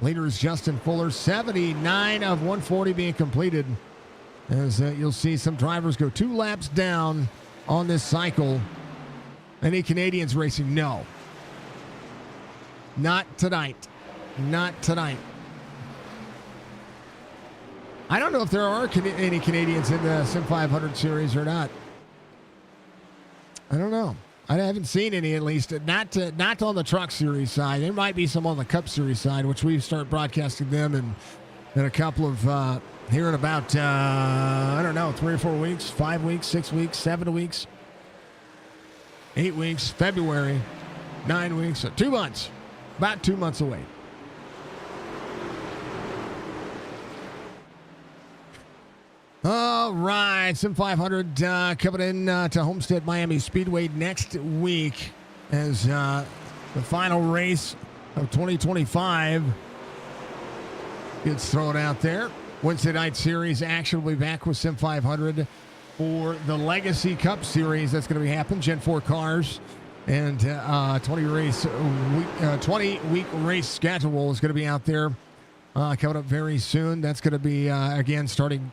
Leader is Justin Fuller, 79 of 140 being completed. As you'll see some drivers go 2 laps down on this cycle. Any Canadians racing? No. Not tonight. Not tonight. I don't know if there are any Canadians in the SIM500 series or not. I don't know. I haven't seen any, at least. Not on the Truck Series side. There might be some on the Cup Series side, which we start broadcasting them in a couple of, here in about, 3 or 4 weeks, 5 weeks, 6 weeks, 7 weeks, 8 weeks, February, 9 weeks, 2 months. About 2 months away. All right, SIM500 coming in to Homestead Miami Speedway next week as the final race of 2025 gets thrown out there. Wednesday night series action will be back with SIM500 for the Legacy Cup Series. That's going to be happening. Gen 4 cars and 20-week race schedule is going to be out there coming up very soon. That's going to be, again, starting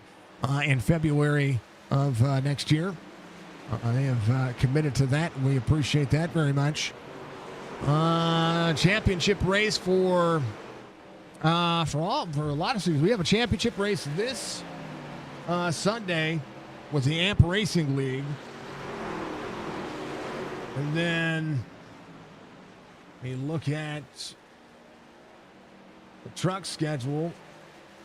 in February of next year. They have committed to that, and we appreciate that very much. Championship race for a lot of seasons. We have a championship race this Sunday with the AMP Racing League. And then we look at the truck schedule.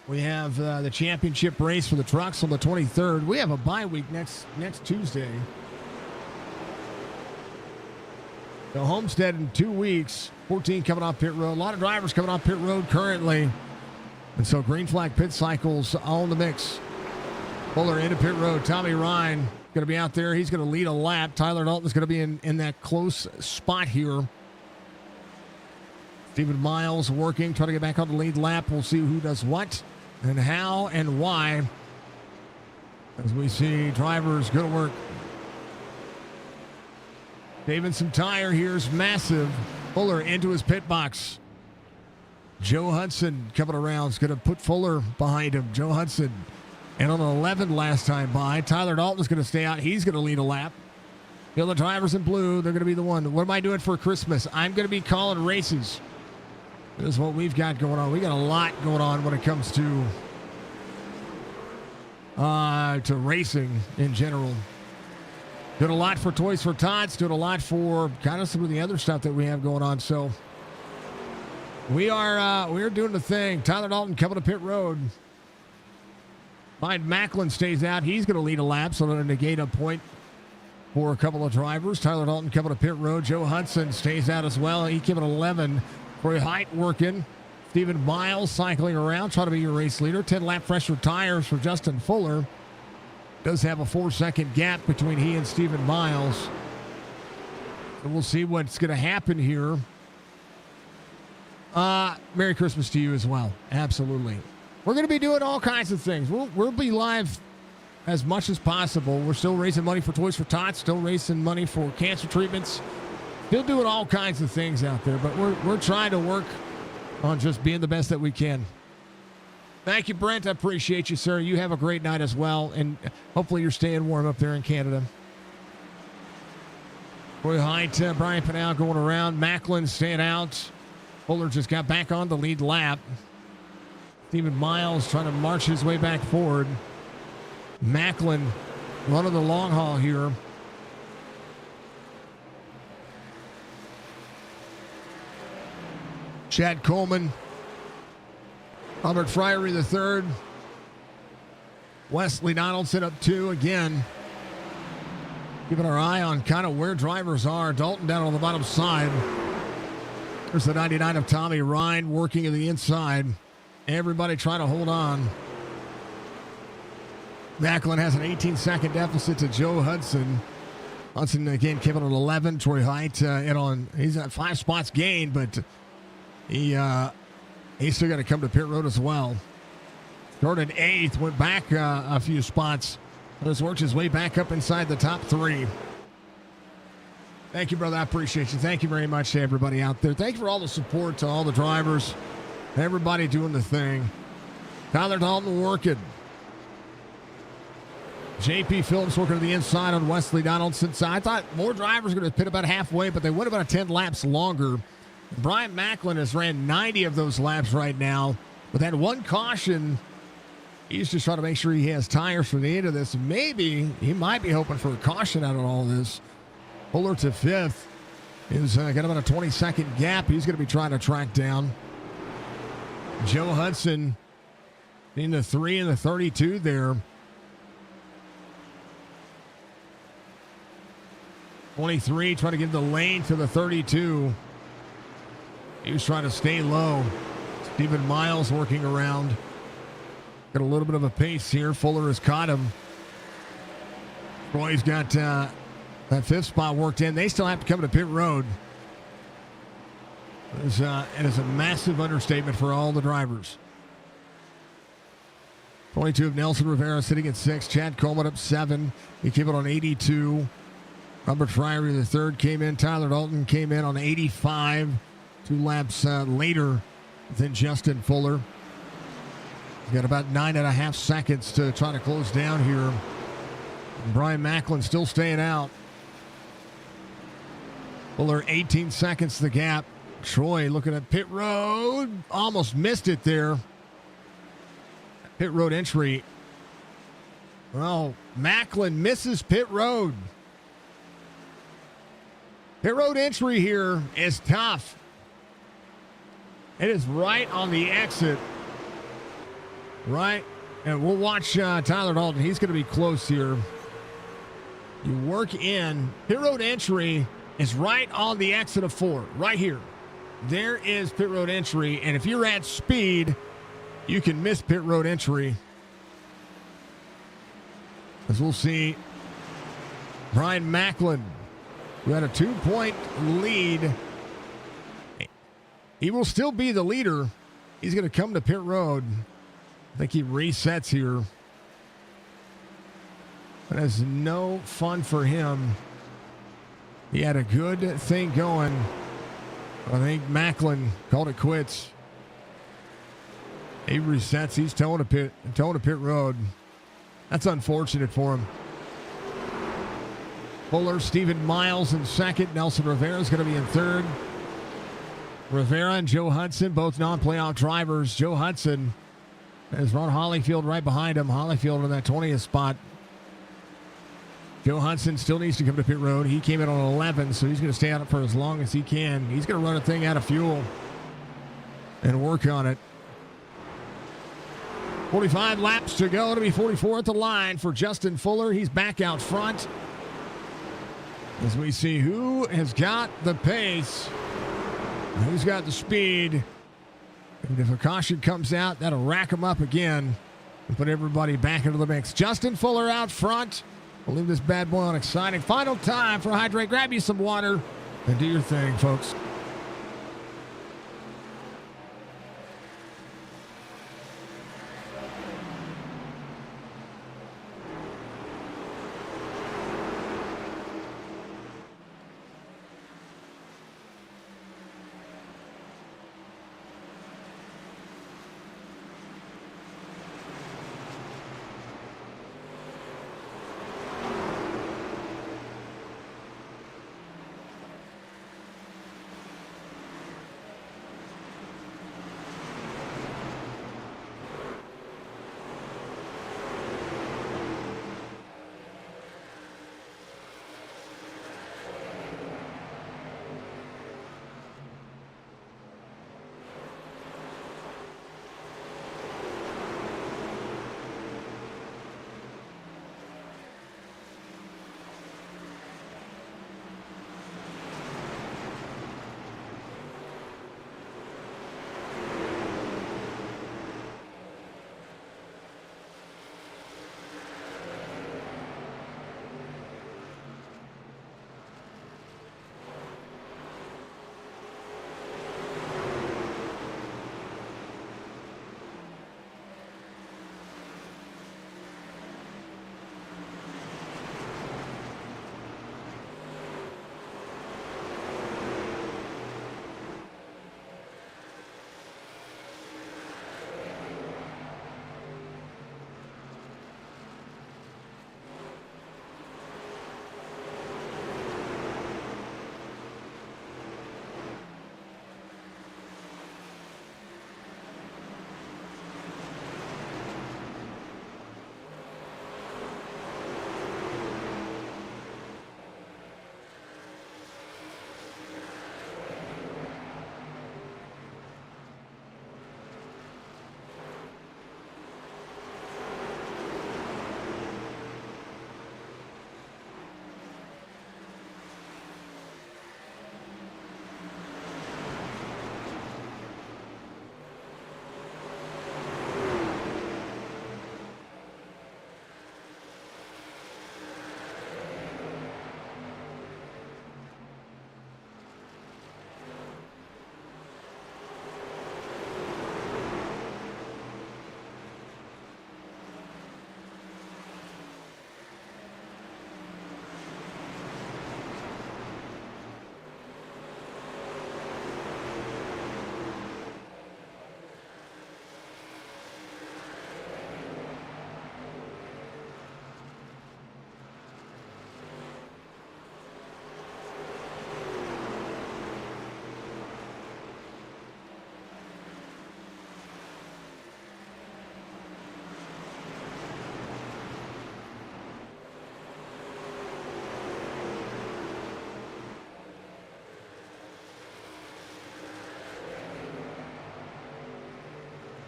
We have the championship race for the trucks on the 23rd. We have a bye week next Tuesday. The Homestead in 2 weeks. 14 coming off pit road. A lot of drivers coming off pit road currently. And so green flag pit cycles all in the mix. Fuller into pit road. Tommy Ryan going to be out there. He's going to lead a lap. Tyler Dalton's going to be in that close spot here. Stephen Miles working, trying to get back on the lead lap. We'll see who does what and how and why as we see drivers go to work. Davidson Tire here's massive. Fuller into his pit box. Joe Hudson coming around is going to put Fuller behind him. Joe Hudson and on 11 last time by. Tyler Dalton's going to stay out. He's going to lead a lap. The other drivers in blue, they're going to be the one. What am I doing for Christmas? I'm going to be calling races. This is what we've got going on. We got a lot going on when it comes to racing in general. Doing a lot for Toys for Tots. Doing a lot for kind of some of the other stuff that we have going on. So we're doing the thing. Tyler Dalton coming to pit road. Clyde Macklin stays out. He's going to lead a lap, so they're going to negate a point for a couple of drivers. Tyler Dalton coming to pit road. Joe Hudson stays out as well. He came at 11. Troy Height working. Stephen Miles cycling around, trying to be your race leader. 10-lap fresher tires for Justin Fuller. Does have a 4-second gap between he and Stephen Miles. So we'll see what's going to happen here. Merry Christmas to you as well. Absolutely. We're going to be doing all kinds of things. We'll be live as much as possible. We're still raising money for Toys for Tots, still raising money for cancer treatments, still doing all kinds of things out there, but we're trying to work on just being the best that we can. Thank you, Brent. I appreciate you, sir. You have a great night as well, and hopefully you're staying warm up there in Canada. Troy Height, Brian Pinal going around. Macklin staying out. Fuller just got back on the lead lap. Stephen Miles trying to march his way back forward. Macklin running the long haul here. Chad Coleman. Albert Fryery III. Wesley Donaldson up 2 again. Keeping our eye on kind of where drivers are. Dalton down on the bottom side. There's the 99 of Tommy Ryan working in the inside. Everybody trying to hold on. Macklin has an 18-second deficit to Joe Hudson. Hudson again came in on 11. Troy Height he's at 5 spots gained, but he's still got to come to pit road as well. Started 8th, went back a few spots. Has worked his way back up inside the top 3. Thank you, brother. I appreciate you. Thank you very much to everybody out there. Thank you for all the support to all the drivers. Everybody doing the thing. Tyler Dalton working. JP Phillips working to the inside on Wesley Donaldson's side. I thought more drivers were going to pit about halfway, but they went about 10 laps longer. Brian Macklin has ran 90 of those laps right now. But that one caution, he's just trying to make sure he has tires for the end of this. Maybe he might be hoping for a caution out of all this. Fuller to 5th. He's got about a 20-second gap he's going to be trying to track down. Joe Hudson in the 3 and the 32 there. 23 trying to give the lane to the 32. He was trying to stay low. Stephen Miles working around. Got a little bit of a pace here. Fuller has caught him. Troy's got that 5th spot worked in. They still have to come to pit road. It is a massive understatement for all the drivers. 22 of Nelson Rivera sitting at 6. Chad Coleman up 7. He came in on 82. Robert Fryery III came in. Tyler Dalton came in on 85. 2 laps later than Justin Fuller. He's got about 9.5 seconds to try to close down here. Brian Macklin still staying out. Fuller 18 seconds the gap. Troy looking at pit road. Almost missed it there. Pit road entry. Well, Macklin misses pit road. Pit road entry here is tough. It is right on the exit. Right. And we'll watch Tyler Dalton. He's going to be close here. You work in. Pit road entry is right on the exit of 4. Right here. There is pit road entry. And if you're at speed, you can miss pit road entry. As we'll see Brian Macklin, who had a 2-point lead. He will still be the leader. He's going to come to pit road. I think he resets here. That is no fun for him. He had a good thing going. I think Macklin called it quits. He resets. He's towing to pit road. That's unfortunate for him. Fuller, Stephen Miles in second. Nelson Rivera is going to be in third. Rivera and Joe Hudson, both non-playoff drivers. Joe Hudson has Ron Hollyfield right behind him. Hollyfield in that 20th spot. Joe Hudson still needs to come to pit road. He came in on 11, so he's going to stay out for as long as he can. He's going to run a thing out of fuel and work on it. 45 laps to go. It'll be 44 at the line for Justin Fuller. He's back out front. As we see who has got the pace, who's got the speed. And if a caution comes out, that'll rack him up again and put everybody back into the mix. Justin Fuller out front. We'll leave this bad boy on exciting. Final time for Hydrate. Grab you some water and do your thing, folks.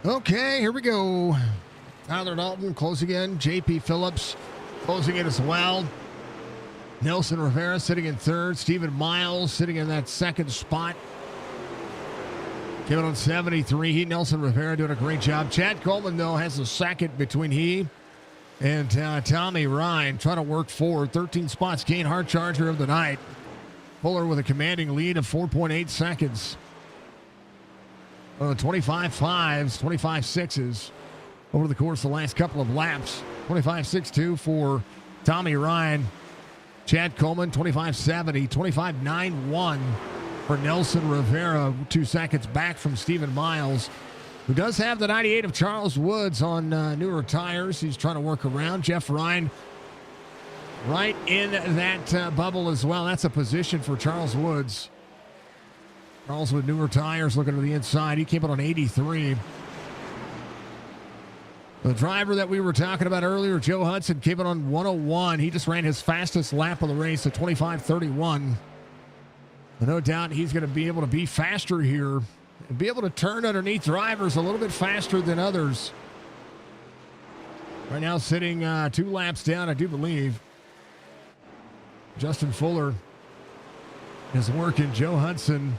Okay, here we go. Tyler Dalton closing in. JP Phillips closing in as well. Nelson Rivera sitting in third. Stephen Miles sitting in that second spot. Giving on 73. Nelson Rivera doing a great job. Chad Coleman, though, has a second between he and Tommy Ryan trying to work forward. 13 spots gain. Hard charger of the night. Fuller with a commanding lead of 4.8 seconds. 25 5s, 25 6s over the course of the last couple of laps. 25-6-2 for Tommy Ryan. Chad Coleman, 25-70, 25-9-1 for Nelson Rivera, 2 seconds back from Stephen Miles, who does have the 98 of Charles Woods on newer tires. He's trying to work around. Jeff Ryan right in that bubble as well. That's a position for Charles Woods. Charles with newer tires looking to the inside. He came out on 83. The driver that we were talking about earlier, Joe Hudson, came in on 101. He just ran his fastest lap of the race at 25:31. No doubt he's going to be able to be faster here and be able to turn underneath drivers a little bit faster than others. Right now sitting 2 laps down, I do believe. Justin Fuller is working. Joe Hudson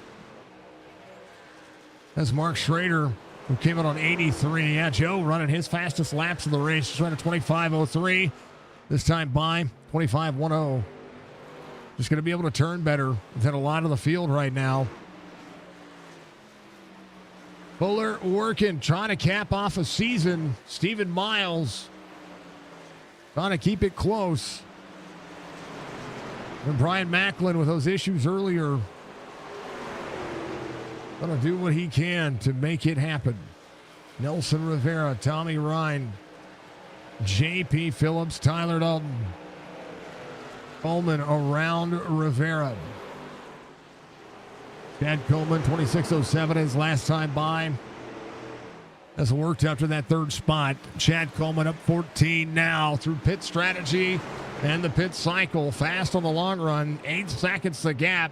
has Mark Schrader, who came out on 83. Yeah, Joe running his fastest laps of the race. He's running 25:03. This time by 25:10. Just going to be able to turn better than a lot of the field right now. Fuller working, trying to cap off a season. Stephen Miles trying to keep it close. And Brian Macklin with those issues earlier. Going to do what he can to make it happen. Nelson Rivera, Tommy Ryan, JP Phillips, Tyler Dalton. Coleman around Rivera. Chad Coleman, 26:07, his last time by. Has worked after that third spot. Chad Coleman up 14 now through pit strategy and the pit cycle. Fast on the long run, 8 seconds the gap.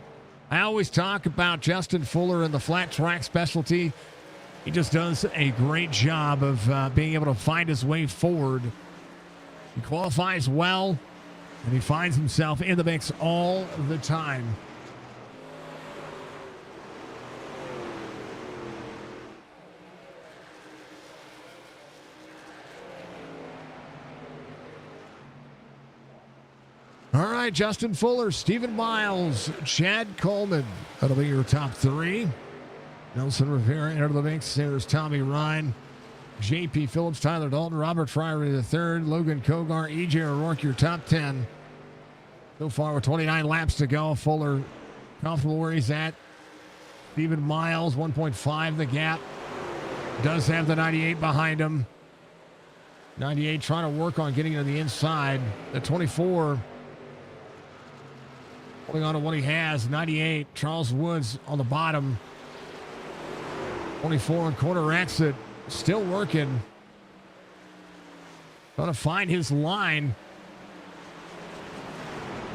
I always talk about Justin Fuller and the flat track specialty. He just does a great job of being able to find his way forward. He qualifies well, and he finds himself in the mix all the time. All right, Justin Fuller, Stephen Miles, Chad Coleman. That'll be your top 3. Nelson Rivera into the mix. There's Tommy Ryan, JP Phillips, Tyler Dalton, Robert Fryer III, Logan Kogar, EJ O'Rourke, your top 10. So far with 29 laps to go. Fuller comfortable where he's at. Stephen Miles, 1.5 the gap. Does have the 98 behind him. 98 trying to work on getting to the inside. The 24 holding on to what he has. 98, Charles Woods on the bottom. 24 and corner exit. Still working. Trying to find his line.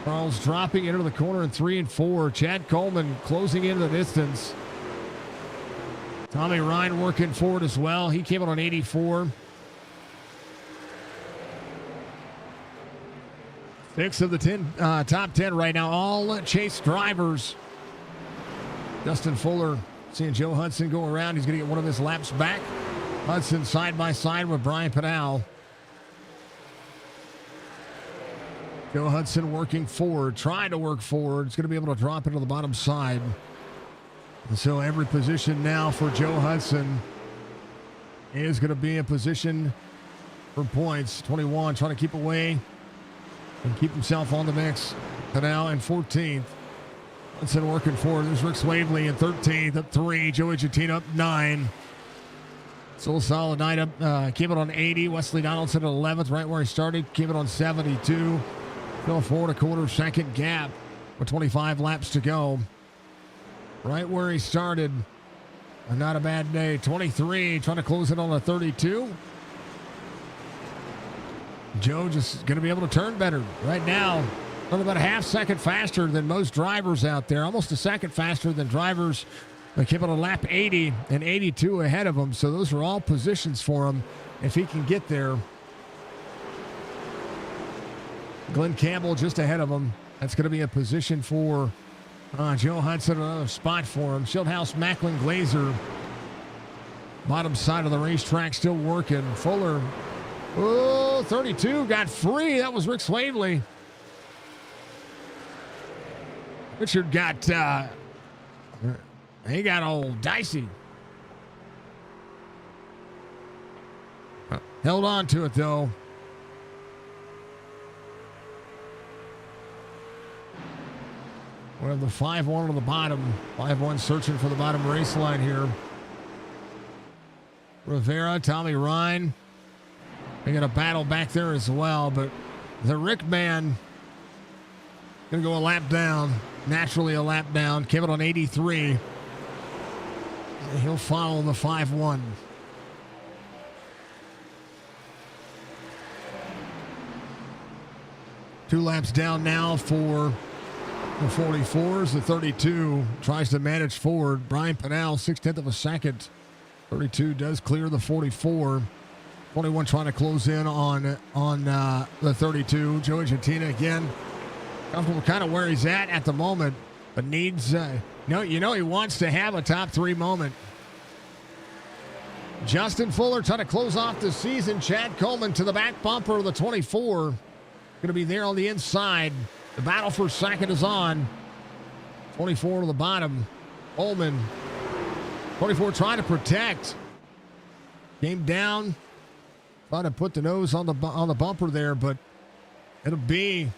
Charles dropping into the corner in 3 and 4. Chad Coleman closing into the distance. Tommy Ryan working forward as well. He came out on 84. 6 of the top 10 right now. All chase drivers. Justin Fuller seeing Joe Hudson go around. He's going to get one of his laps back. Hudson side by side with Brian Pinal. Joe Hudson working forward, trying to work forward. It's going to be able to drop into the bottom side. And so every position now for Joe Hudson is going to be a position for points. 21 trying to keep away and keep himself on the mix. Pinal in 14th. Hudson working forward. There's Rick Swavely in 13th, up 3. Joey Giatina up 9. Still a solid night up. Came out on 80. Wesley Donaldson at 11th, right where he started. Came out on 72. Still 4 1/4 second gap with 25 laps to go. Right where he started. Not a bad day. 23 trying to close it on a 32. Joe just going to be able to turn better right now. Only about a half second faster than most drivers out there. Almost a second faster than drivers They came on a lap 80 and 82 ahead of him, so those are all positions for him if he can get there. Glenn Campbell just ahead of him. That's going to be a position for Joe Hudson, another spot for him. Schildhouse, Macklin, Glazer. Bottom side of the racetrack still working. Fuller, 32, got free. That was Rick Slavely. Richard got, he got old dicey. Held on to it, though. We have the 5-1 on the bottom. 5-1 searching for the bottom race line here. Rivera, Tommy Ryan. They got a battle back there as well, but the Rick man going to go a lap down. Naturally a lap down. Came out on 83. He'll follow the 5-1. Two laps down now for the 44s. The 32 tries to manage forward. Brian Pennell, 6/10 of a second. 32 does clear the 44. 21 trying to close in on the 32. Joey Gentina again, comfortable kind of where he's at the moment, but needs, he wants to have a top 3 moment. Justin Fuller trying to close off the season. Chad Coleman to the back bumper of the 24. Going to be there on the inside. The battle for second is on. 24 to the bottom. Coleman. 24 trying to protect. Came down. Trying to put the nose on the bumper there, but it'll be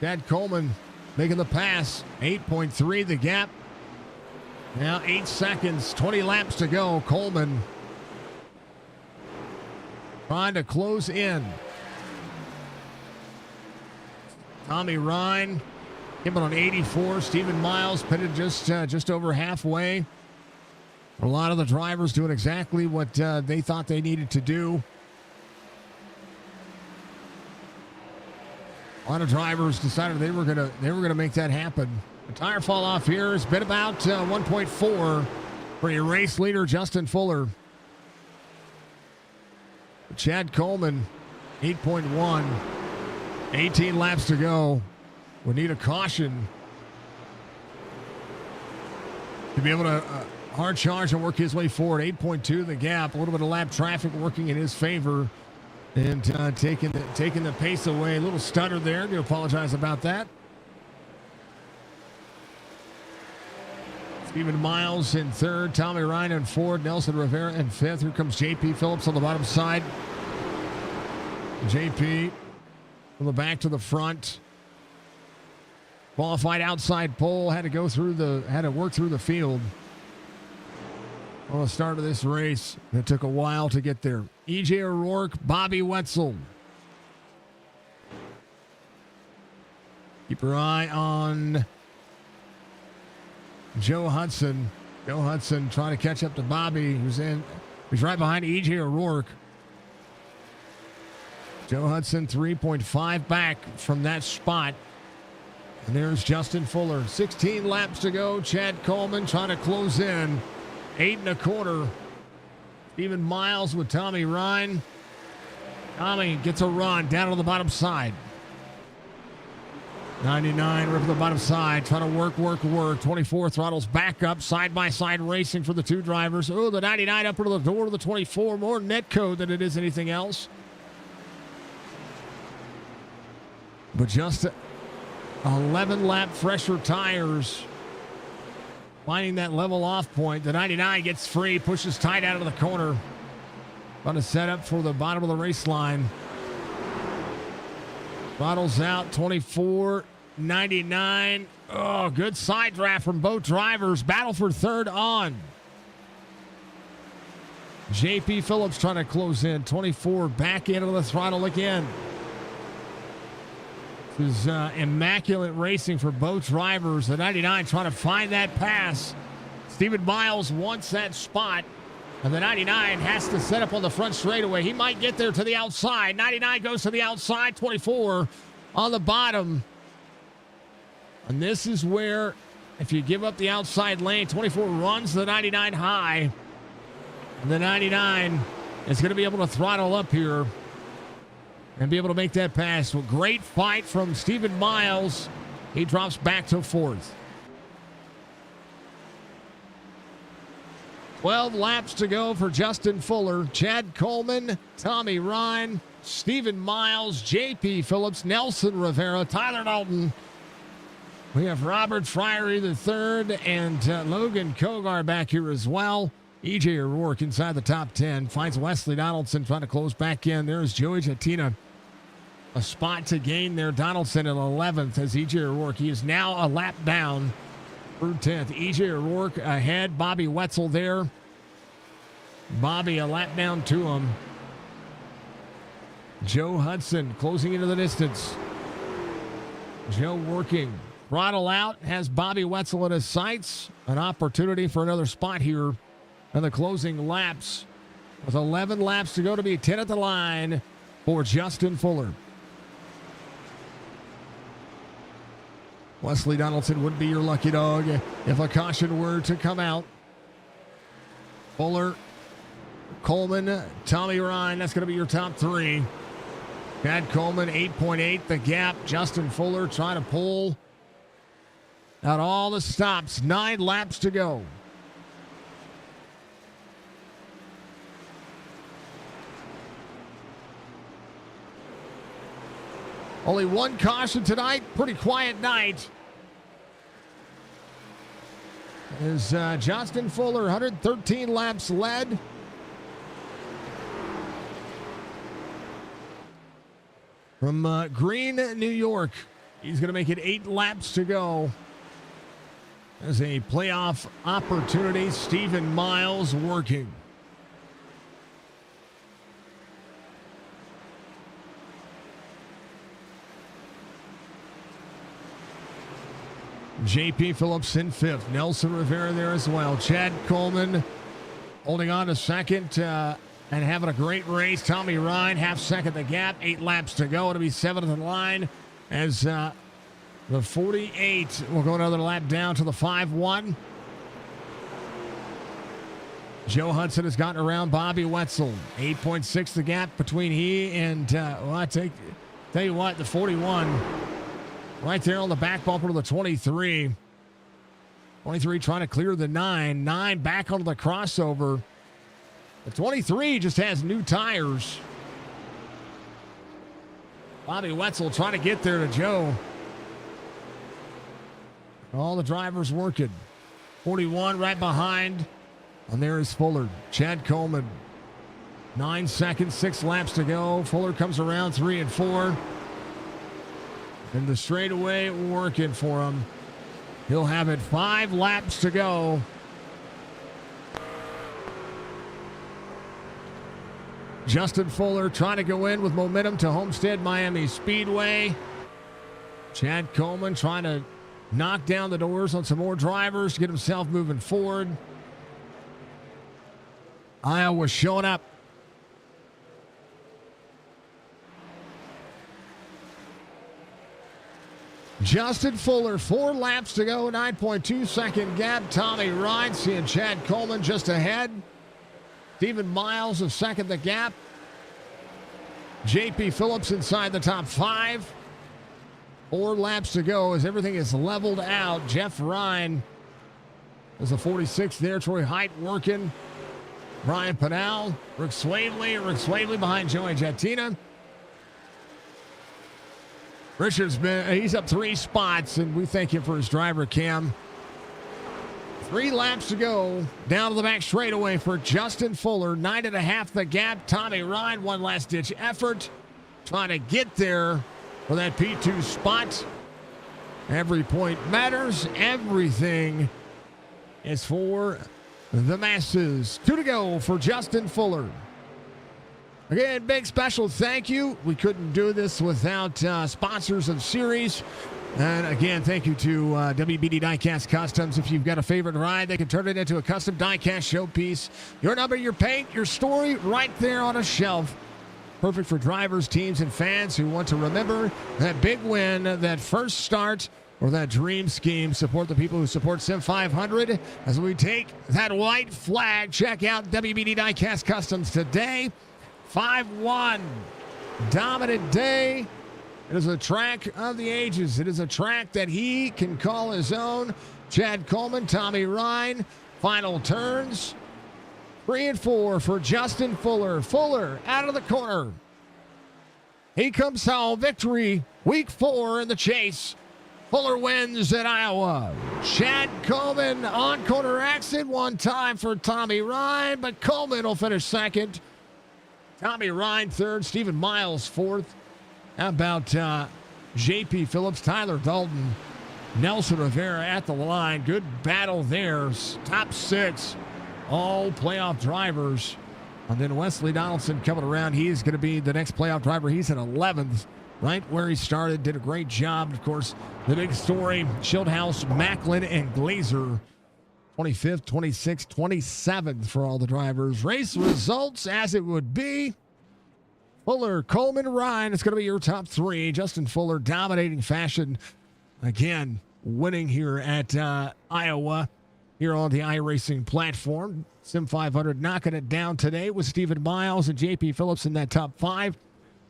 Chad Coleman making the pass. 8.3 the gap. Now 8 seconds, 20 laps to go. Coleman trying to close in. Tommy Ryan, him on 84. Stephen Miles pitted just over halfway. A lot of the drivers doing exactly what they thought they needed to do. A lot of drivers decided they were gonna make that happen. The tire fall off here has been about 1.4 for your race leader Justin Fuller. Chad Coleman, 8.1. 18 laps to go. We need a caution to be able to hard charge and work his way forward. 8.2 the gap. A little bit of lap traffic working in his favor and taking the pace away. A little stutter there. Do apologize about that. Stephen Miles in third. Tommy Ryan in fourth. Nelson Rivera in fifth. Here comes J.P. Phillips on the bottom side. J.P. from the back to the front. Qualified outside pole. Had to work through the field on the start of this race. It took a while to get there. E.J. O'Rourke, Bobby Wetzel. Keep your eye on Joe Hudson. Joe Hudson trying to catch up to Bobby, who's right behind E.J. O'Rourke. Joe Hudson 3.5 back from that spot. And there's Justin Fuller. 16 laps to go. Chad Coleman trying to close in. 8 1/4. Stephen Miles with Tommy Ryan. Tommy gets a run down on the bottom side. 99 ripping the bottom side, trying to work. 24 throttles back up, side-by-side racing for the two drivers. Oh, the 99 up to the door to the 24. More net code than it is anything else. But just 11 lap fresher tires. Finding that level off point. The 99 gets free, pushes tight out of the corner. About to set up for the bottom of the race line. Throttles out, 24, 99. Oh, good side draft from both drivers. Battle for third on. J.P. Phillips trying to close in. 24 back into the throttle again. This is immaculate racing for both drivers. The 99 trying to find that pass. Stephen Miles wants that spot. And the 99 has to set up on the front straightaway. He might get there to the outside. 99 goes to the outside. 24 on the bottom. And this is where if you give up the outside lane, 24 runs the 99 high. The 99 is going to be able to throttle up here and be able to make that pass. Well, great fight from Stephen Miles. He drops back to fourth. 12 laps to go for Justin Fuller, Chad Coleman, Tommy Ryan, Stephen Miles, J.P. Phillips, Nelson Rivera, Tyler Dalton. We have Robert Friery III and Logan Kogar back here as well. E.J. O'Rourke inside the top 10. Finds Wesley Donaldson trying to close back in. There's Joey Jatina. A spot to gain there. Donaldson at 11th as E.J. O'Rourke. He is now a lap down through 10th. E.J. O'Rourke ahead. Bobby Wetzel there. Bobby a lap down to him. Joe Hudson closing into the distance. Joe working. Throttle out. Has Bobby Wetzel in his sights. An opportunity for another spot here in the closing laps. With 11 laps to go to be 10 at the line for Justin Fuller. Wesley Donaldson would be your lucky dog if a caution were to come out. Fuller, Coleman, Tommy Ryan, that's going to be your top three. Chad Coleman, 8.8, the gap. Justin Fuller trying to pull out all the stops. 9 laps to go. Only one caution tonight. Pretty quiet night. Is Justin Fuller, 113 laps led. From Green, New York. He's going to make it 8 laps to go. There's a playoff opportunity. Stephen Miles working. J.P. Phillips in 5th. Nelson Rivera there as well. Chad Coleman holding on to 2nd and having a great race. Tommy Ryan, half second the gap. 8 laps to go. It'll be 7th in line as the 48 will go another lap down to the 5-1. Joe Hudson has gotten around Bobby Wetzel. 8.6 the gap between he and, well, tell you what, the 41. Right there on the back bumper to the 23. 23 trying to clear the 9. 9 back onto the crossover. The 23 just has new tires. Bobby Wetzel trying to get there to Joe. All the drivers working. 41 right behind. And there is Fuller. Chad Coleman. 9 seconds, 6 laps to go. Fuller comes around 3 and 4. And the straightaway working for him. He'll have it 5 laps to go. Justin Fuller trying to go in with momentum to Homestead Miami Speedway. Chad Coleman trying to knock down the doors on some more drivers to get himself moving forward. Iowa showing up. Justin Fuller, 4 laps to go, 9.2 second gap. Tommy Ryan seeing Chad Coleman just ahead. Stephen Miles of second the gap. J.P. Phillips inside the top 5. 4 laps to go as everything is leveled out. Jeff Ryan is the 46 there. Troy Height working. Brian Pinal, Rick Swavely behind Joey Jatina. Richard's he's up 3 spots, and we thank him for his driver cam. 3 laps to go. Down to the back straightaway for Justin Fuller. 9.5 the gap. Tommy Ryan, one last ditch effort. Trying to get there for that P2 spot. Every point matters. Everything is for the masses. 2 to go for Justin Fuller. Again, big special thank you. We couldn't do this without sponsors of series. And again, thank you to WBD Diecast Customs. If you've got a favorite ride, they can turn it into a custom diecast showpiece. Your number, your paint, your story, right there on a shelf. Perfect for drivers, teams, and fans who want to remember that big win, that first start or that dream scheme. Support the people who support SIM500 as we take that white flag. Check out WBD Diecast Customs today. 5-1. Dominant day. It is a track of the ages. It is a track that he can call his own. Chad Coleman, Tommy Ryan. Final turns. 3 and 4 for Justin Fuller. Fuller out of the corner. He comes home. Victory. Week 4 in the chase. Fuller wins at Iowa. Chad Coleman on corner exit. One time for Tommy Ryan, but Coleman will finish second. Tommy Ryan third. Stephen Miles fourth. How about J.P. Phillips, Tyler Dalton, Nelson Rivera at the line. Good battle there. Top 6, all playoff drivers. And then Wesley Donaldson coming around. He's going to be the next playoff driver. He's at 11th, right where he started. Did a great job. Of course, the big story, Schildhouse, Macklin, and Glazer. 25th, 26th, 27th for all the drivers. Race results as it would be. Fuller, Coleman, Ryan. It's going to be your top 3. Justin Fuller, dominating fashion. Again, winning here at Iowa, here on the iRacing platform. SIM500 knocking it down today with Stephen Miles and J.P. Phillips in that top 5.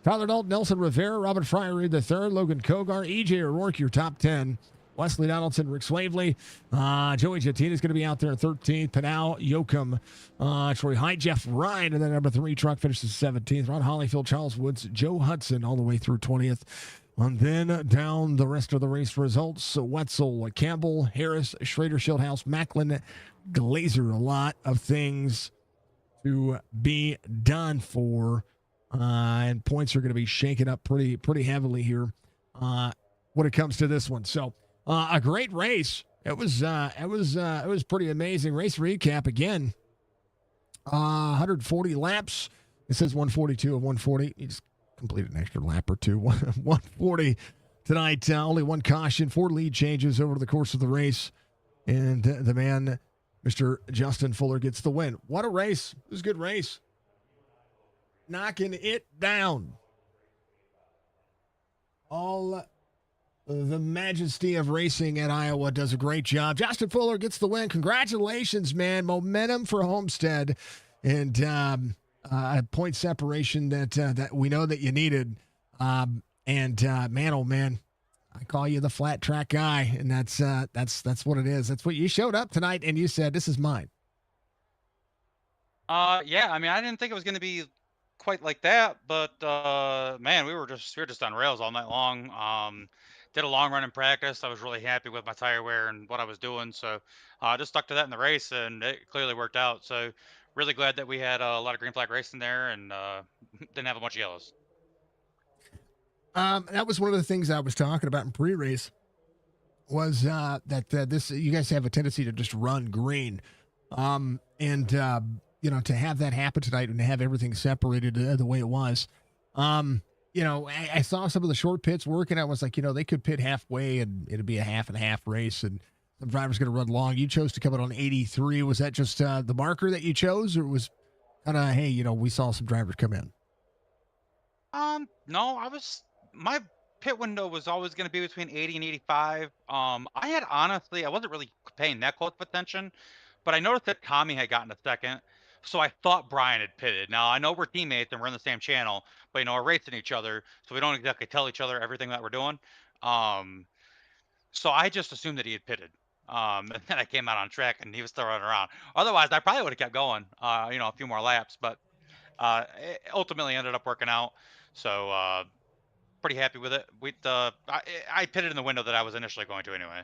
Tyler Dalton, Nelson Rivera, Robin Fryery III, Logan Kogar, E.J. O'Rourke, your top 10. Wesley Donaldson, Rick Swavely, Joey Jettina is going to be out there in 13th. Pinal, Yoakum, Troy Hyde, Jeff Ryan, and then number 3 truck finishes 17th. Ron Hollyfield, Charles Woods, Joe Hudson all the way through 20th. And then down the rest of the race results. So Wetzel, Campbell, Harris, Schrader, Schildhouse, Macklin, Glazer. A lot of things to be done for. And points are going to be shaken up pretty heavily here when it comes to this one. So a great race. It was pretty amazing. Race recap again. 140 laps. It says 142 of 140. You just completed an extra lap or two. 140 tonight. Only one caution. 4 lead changes over the course of the race. And the man, Mr. Justin Fuller, gets the win. What a race. It was a good race. Knocking it down. All the majesty of racing at Iowa does a great job. Justin Fuller gets the win. Congratulations, man. Momentum for Homestead. And a point separation that we know that you needed. Man, oh man, I call you the flat track guy, and that's what it is. That's what you showed up tonight, and you said, "This is mine." Yeah, I mean, I didn't think it was going to be quite like that, but man, we were just on rails all night long. Did a long run in practice. I was really happy with my tire wear and what I was doing, so just stuck to that in the race, and it clearly worked out. So really glad that we had a lot of green flag racing there, and didn't have a bunch of yellows. That was one of the things I was talking about in pre-race. Was that this you guys have a tendency to just run green, and to have that happen tonight and to have everything separated the way it was. I saw some of the short pits working. I was like, they could pit halfway and it'd be a half and half race, and the driver's going to run long. You chose to come out on 83. Was that just the marker that you chose, or was kind of, hey, we saw some drivers come in? No, my pit window was always going to be between 80 and 85. I wasn't really paying that close of attention, but I noticed that Tommy had gotten a second. So I thought Brian had pitted. Now I know we're teammates and we're in the same channel, but we're racing each other, so we don't exactly tell each other everything that we're doing. So I just assumed that he had pitted. And then I came out on track and he was still running around. Otherwise, I probably would have kept going, a few more laps, but it ultimately ended up working out. So pretty happy with it. I pitted in the window that I was initially going to anyway.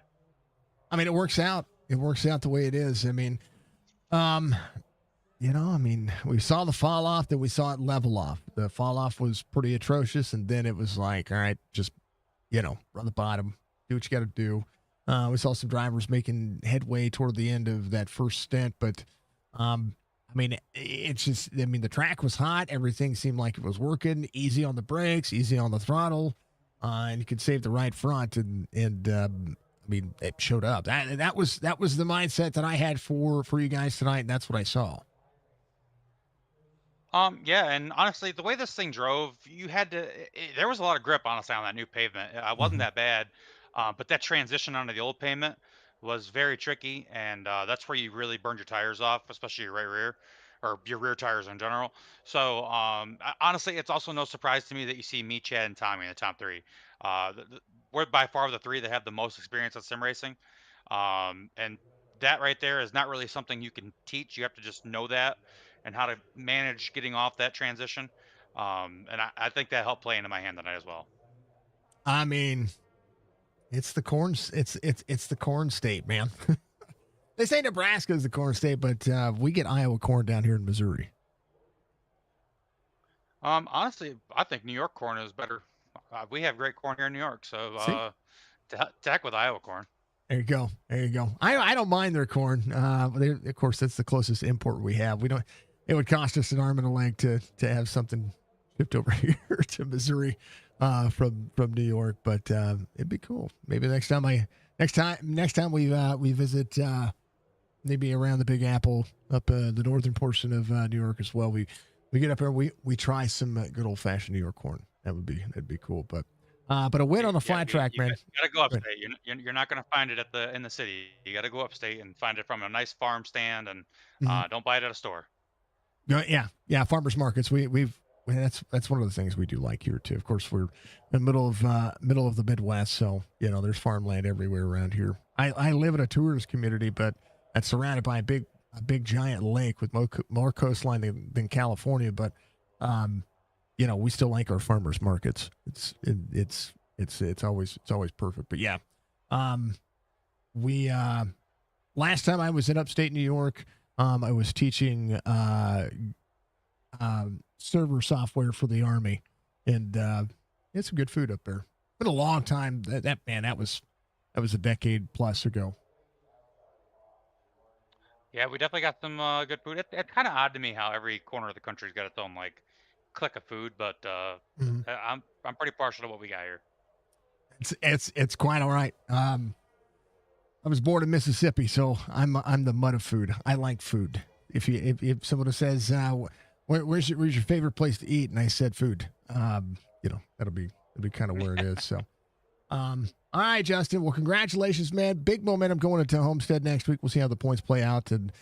I mean, it works out. It works out the way it is. I mean, we saw the fall off, then we saw it level off. The fall off was pretty atrocious, and then it was like, all right, just, run the bottom, do what you got to do. We saw some drivers making headway toward the end of that first stint, but, it's just, the track was hot. Everything seemed like it was working, easy on the brakes, easy on the throttle, and you could save the right front, and it showed up. That was the mindset that I had for you guys tonight, and that's what I saw. Yeah, and honestly, the way this thing drove, there was a lot of grip, honestly, on that new pavement. It wasn't that bad. But that transition onto the old pavement was very tricky, and that's where you really burned your tires off, especially your right rear or your rear tires in general. So honestly, it's also no surprise to me that you see me, Chad, and Tommy in the top three. We're by far the three that have the most experience at sim racing, and that right there is not really something you can teach. You have to just know that and how to manage getting off that transition. And I think that helped play into my hand tonight as well. I mean, it's the corn. It's the corn state, man. They say Nebraska is the corn state, but we get Iowa corn down here in Missouri. Honestly, I think New York corn is better. We have great corn here in New York, so See, to heck with Iowa corn. there you go. There you go. I don't mind their corn. Of course, that's the closest import we have. We don't. It would cost us an arm and a leg to have something shipped over here to Missouri from New York, but it'd be cool. Maybe next time we visit maybe around the Big Apple up the northern portion of New York as well. We get up there. We try some good old fashioned New York corn. That'd be cool. But a win on the Yeah, flat track, you man. gotta go Right. upstate. You're not gonna find it at in the city. You gotta go upstate and find it from a nice farm stand, and Mhm. don't buy it at a store. Yeah. Farmers markets. That's one of the things we do like here too. Of course, we're in the middle of the Midwest, so there's farmland everywhere around here. I live in a tourist community, but it's surrounded by a big giant lake with more coastline than California. But um, we still like our farmers markets. It's always perfect. But yeah, um, we last time I was in upstate New York, I was teaching server software for the army, and it's some good food up there. Been a long time. That was a decade plus ago. Yeah, we definitely got some good food. It's kind of odd to me how every corner of the country's got its own like clique of food, but Mhm. I'm pretty partial to what we got here. It's quite all right. I was born in Mississippi, so I'm the mud of food. I like food. If someone says where's your favorite place to eat, and I said food, that'll be kind of where it is. So, all right, Justin. Well, congratulations, man. Big momentum going into Homestead next week. We'll see how the points play out and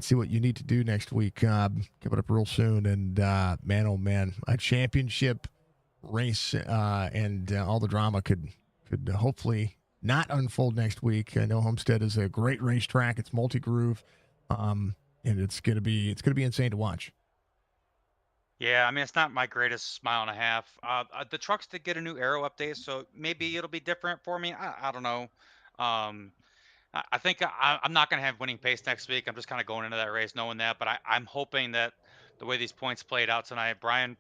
see what you need to do next week. Coming up real soon, and man, oh man, a championship race and all the drama could hopefully not unfold next week. I know Homestead is a great racetrack. It's multi groove, and it's gonna be insane to watch. Yeah, I mean it's not my greatest mile and a half. The trucks did get a new aero update, so maybe it'll be different for me. I don't know. Um, I think I'm not going to have winning pace next week. I'm just kind of going into that race knowing that, but I'm hoping that the way these points played out tonight, Brian,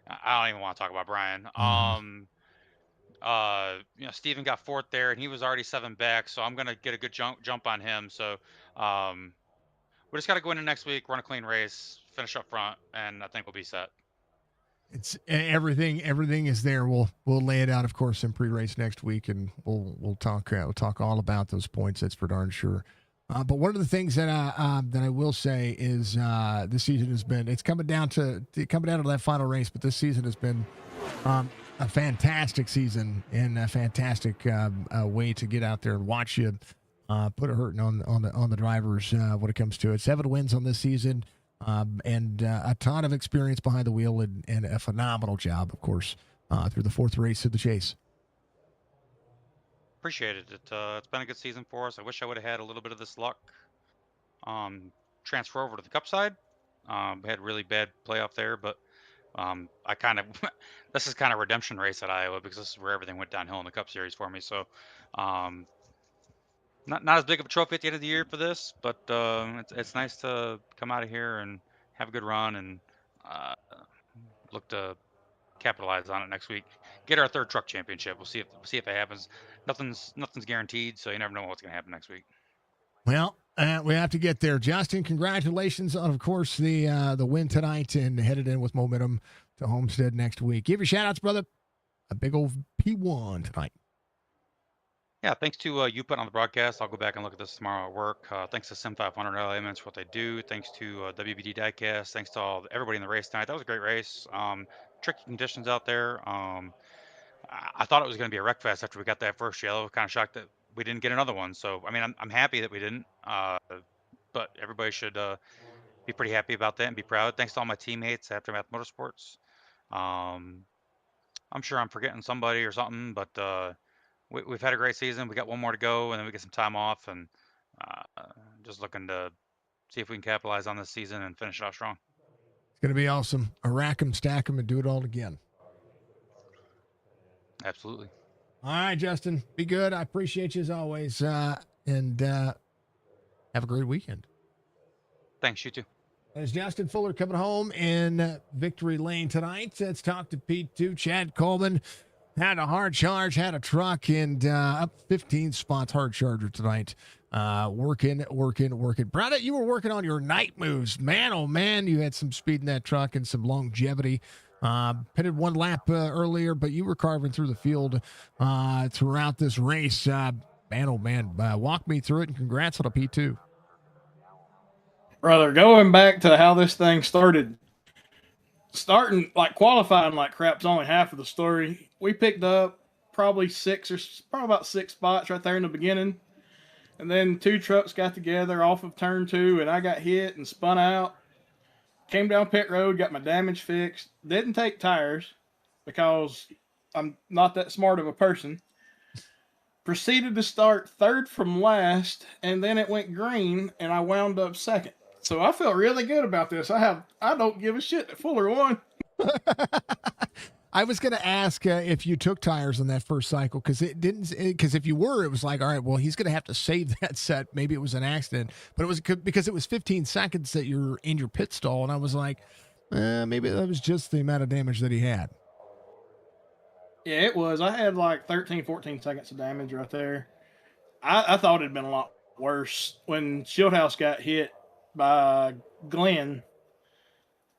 I don't even want to talk about Brian. Mhm. Steven got fourth there, and he was already seven back, so I'm going to get a good jump on him. So, um, we just got to go into next week, run a clean race, finish up front, and I think we'll be set. It's everything. Everything is there. We'll lay it out, of course, in pre-race next week, and we'll talk all about those points. That's for darn sure. But one of the things that I will say is this season has been it's coming down to that final race, but this season has been a fantastic season and a fantastic way to get out there and watch you put a hurting on the drivers when it comes to it. 7 wins on this season, and a ton of experience behind the wheel and a phenomenal job, of course, through the fourth race of the chase. Appreciate it. It's been a good season for us. I wish I would have had a little bit of this luck um, transfer over to the Cup side. We had really bad playoff there, but I kind of this is kind of redemption race at Iowa because this is where everything went downhill in the Cup Series for me. So um, not as big of a trophy at the end of the year for this, but it's nice to come out of here and have a good run and uh, look to capitalize on it next week. Get our third truck championship. We'll see if it happens. Nothing's guaranteed, so you never know what's going to happen next week. Well, we have to get there. Justin, congratulations on, of course, the win tonight and headed in with momentum to Homestead next week. Give your shout outs, brother. A big old P1 tonight. Yeah, thanks to you putting on the broadcast. I'll go back and look at this tomorrow at work. Thanks to SIM500 elements for what they do. Thanks to WBD Diecast. Thanks to everybody in the race tonight. That was a great race. Tricky conditions out there. I thought it was going to be a wreck fest after we got that first yellow. Kind of shocked that we didn't get another one. So I mean, I'm happy that we didn't. But everybody should be pretty happy about that and be proud. Thanks to all my teammates at Aftermath Motorsports. Um, I'm sure I'm forgetting somebody or something, but we've had a great season. We got one more to go, and then we get some time off, and uh, just looking to see if we can capitalize on this season and finish it off strong. It's going to be awesome. Rack 'em, stack 'em, and do it all again. Absolutely. All right, Justin. Be good. I appreciate you as always. And have a great weekend. Thanks, you too. There's Justin Fuller coming home in Victory Lane tonight. Let's talk to P2. Chad Coleman had a hard charge, had a truck, and up 15 spots hard charger tonight. Working. Brad, you were working on your night moves. Man, oh man, you had some speed in that truck and some longevity. Pitted one lap earlier, but you were carving through the field throughout this race. Man, oh man, walk me through it, and congrats on a P2. Brother, going back to how this thing started, starting like qualifying like crap's only half of the story. We picked up probably about six spots right there in the beginning. And then two trucks got together off of turn 2, and I got hit and spun out. Came down pit road, got my damage fixed. Didn't take tires because I'm not that smart of a person. Proceeded to start third from last, and then it went green, and I wound up second. So I felt really good about this. I don't give a shit that Fuller won. I was going to ask if you took tires on that first cycle, because because if you were, it was like, all right, well, he's going to have to save that set. Maybe it was an accident, but it was because it was 15 seconds that you're in your pit stall. And I was like, maybe that was just the amount of damage that he had. Yeah, it was. I had like 13, 14 seconds of damage right there. I thought it'd been a lot worse when Shieldhouse got hit by Glenn.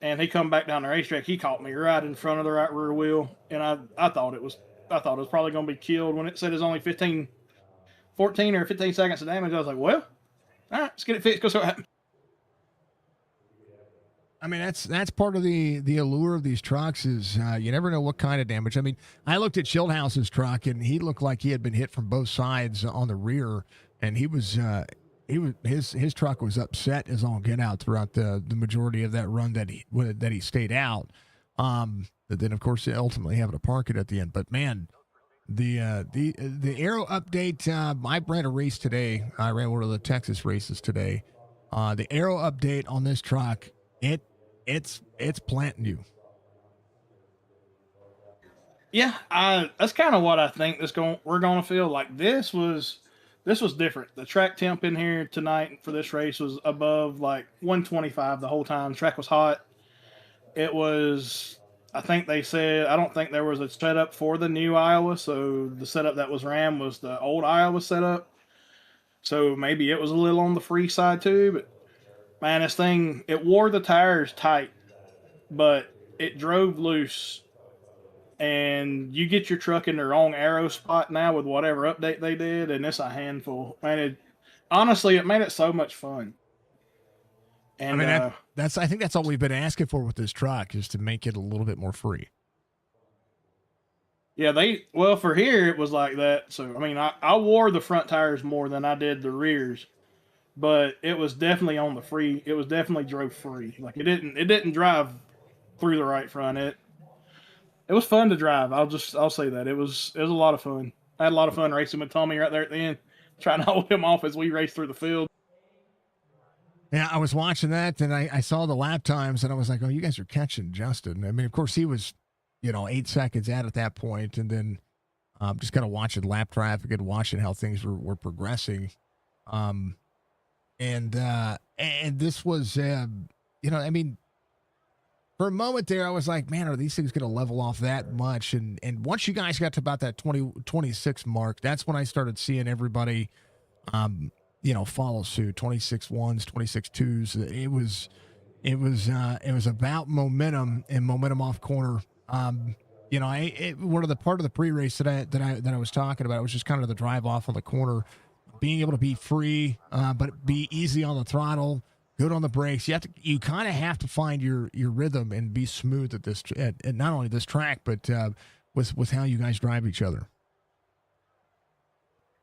And he come back down the racetrack. He caught me right in front of the right rear wheel, and I thought it was probably going to be killed. When it said it's only 14 or 15 seconds of damage, I was like, well, all right, let's get it fixed. Go see what happened. I mean, that's part of the allure of these trucks is you never know what kind of damage. I mean, I looked at Shieldhouse's truck, and he looked like he had been hit from both sides on the rear, and his truck was upset as all get out throughout the majority of that run that he stayed out. But then of course ultimately having to park it at the end. But man, the aero update. I ran a race today. I ran one of the Texas races today. The aero update on this truck, it's planting you. Yeah, that's kind of what I think we're going to feel like. This was different. The track temp in here tonight for this race was above like 125 the whole time. The track was hot. It was, I think they said, I don't think there was a setup for the new Iowa, so the setup that was ran was the old Iowa setup. So maybe it was a little on the free side too, but man, this thing, it wore the tires tight, but it drove loose. And you get your truck in the wrong aero spot now with whatever update they did, and it's a handful. Man, honestly, it made it so much fun. And I mean, I think that's all we've been asking for with this truck is to make it a little bit more free. Yeah, for here it was like that. So I mean, I wore the front tires more than I did the rears, but it was definitely on the free. It was definitely drove free. Like it didn't drive through the right front. It was fun to drive. I'll say that. It was a lot of fun. I had a lot of fun racing with Tommy right there at the end, trying to hold him off as we raced through the field. Yeah, I was watching that, and I saw the lap times, and I was like, oh, you guys are catching Justin. I mean, of course, he was, 8 seconds out at that point, and then just kind of watching lap traffic and watching how things were progressing. And this was, I mean, for a moment there, I was like, man, are these things going to level off that much? And once you guys got to about that 26 mark, that's when I started seeing everybody, follow suit. 26 ones, 26 twos. It was about momentum and momentum off corner. One of the part of the pre-race that I was talking about, it was just kind of the drive off on the corner, being able to be free, but be easy on the throttle. Good on the brakes. You kind of have to find your rhythm and be smooth at not only this track, but with how you guys drive each other.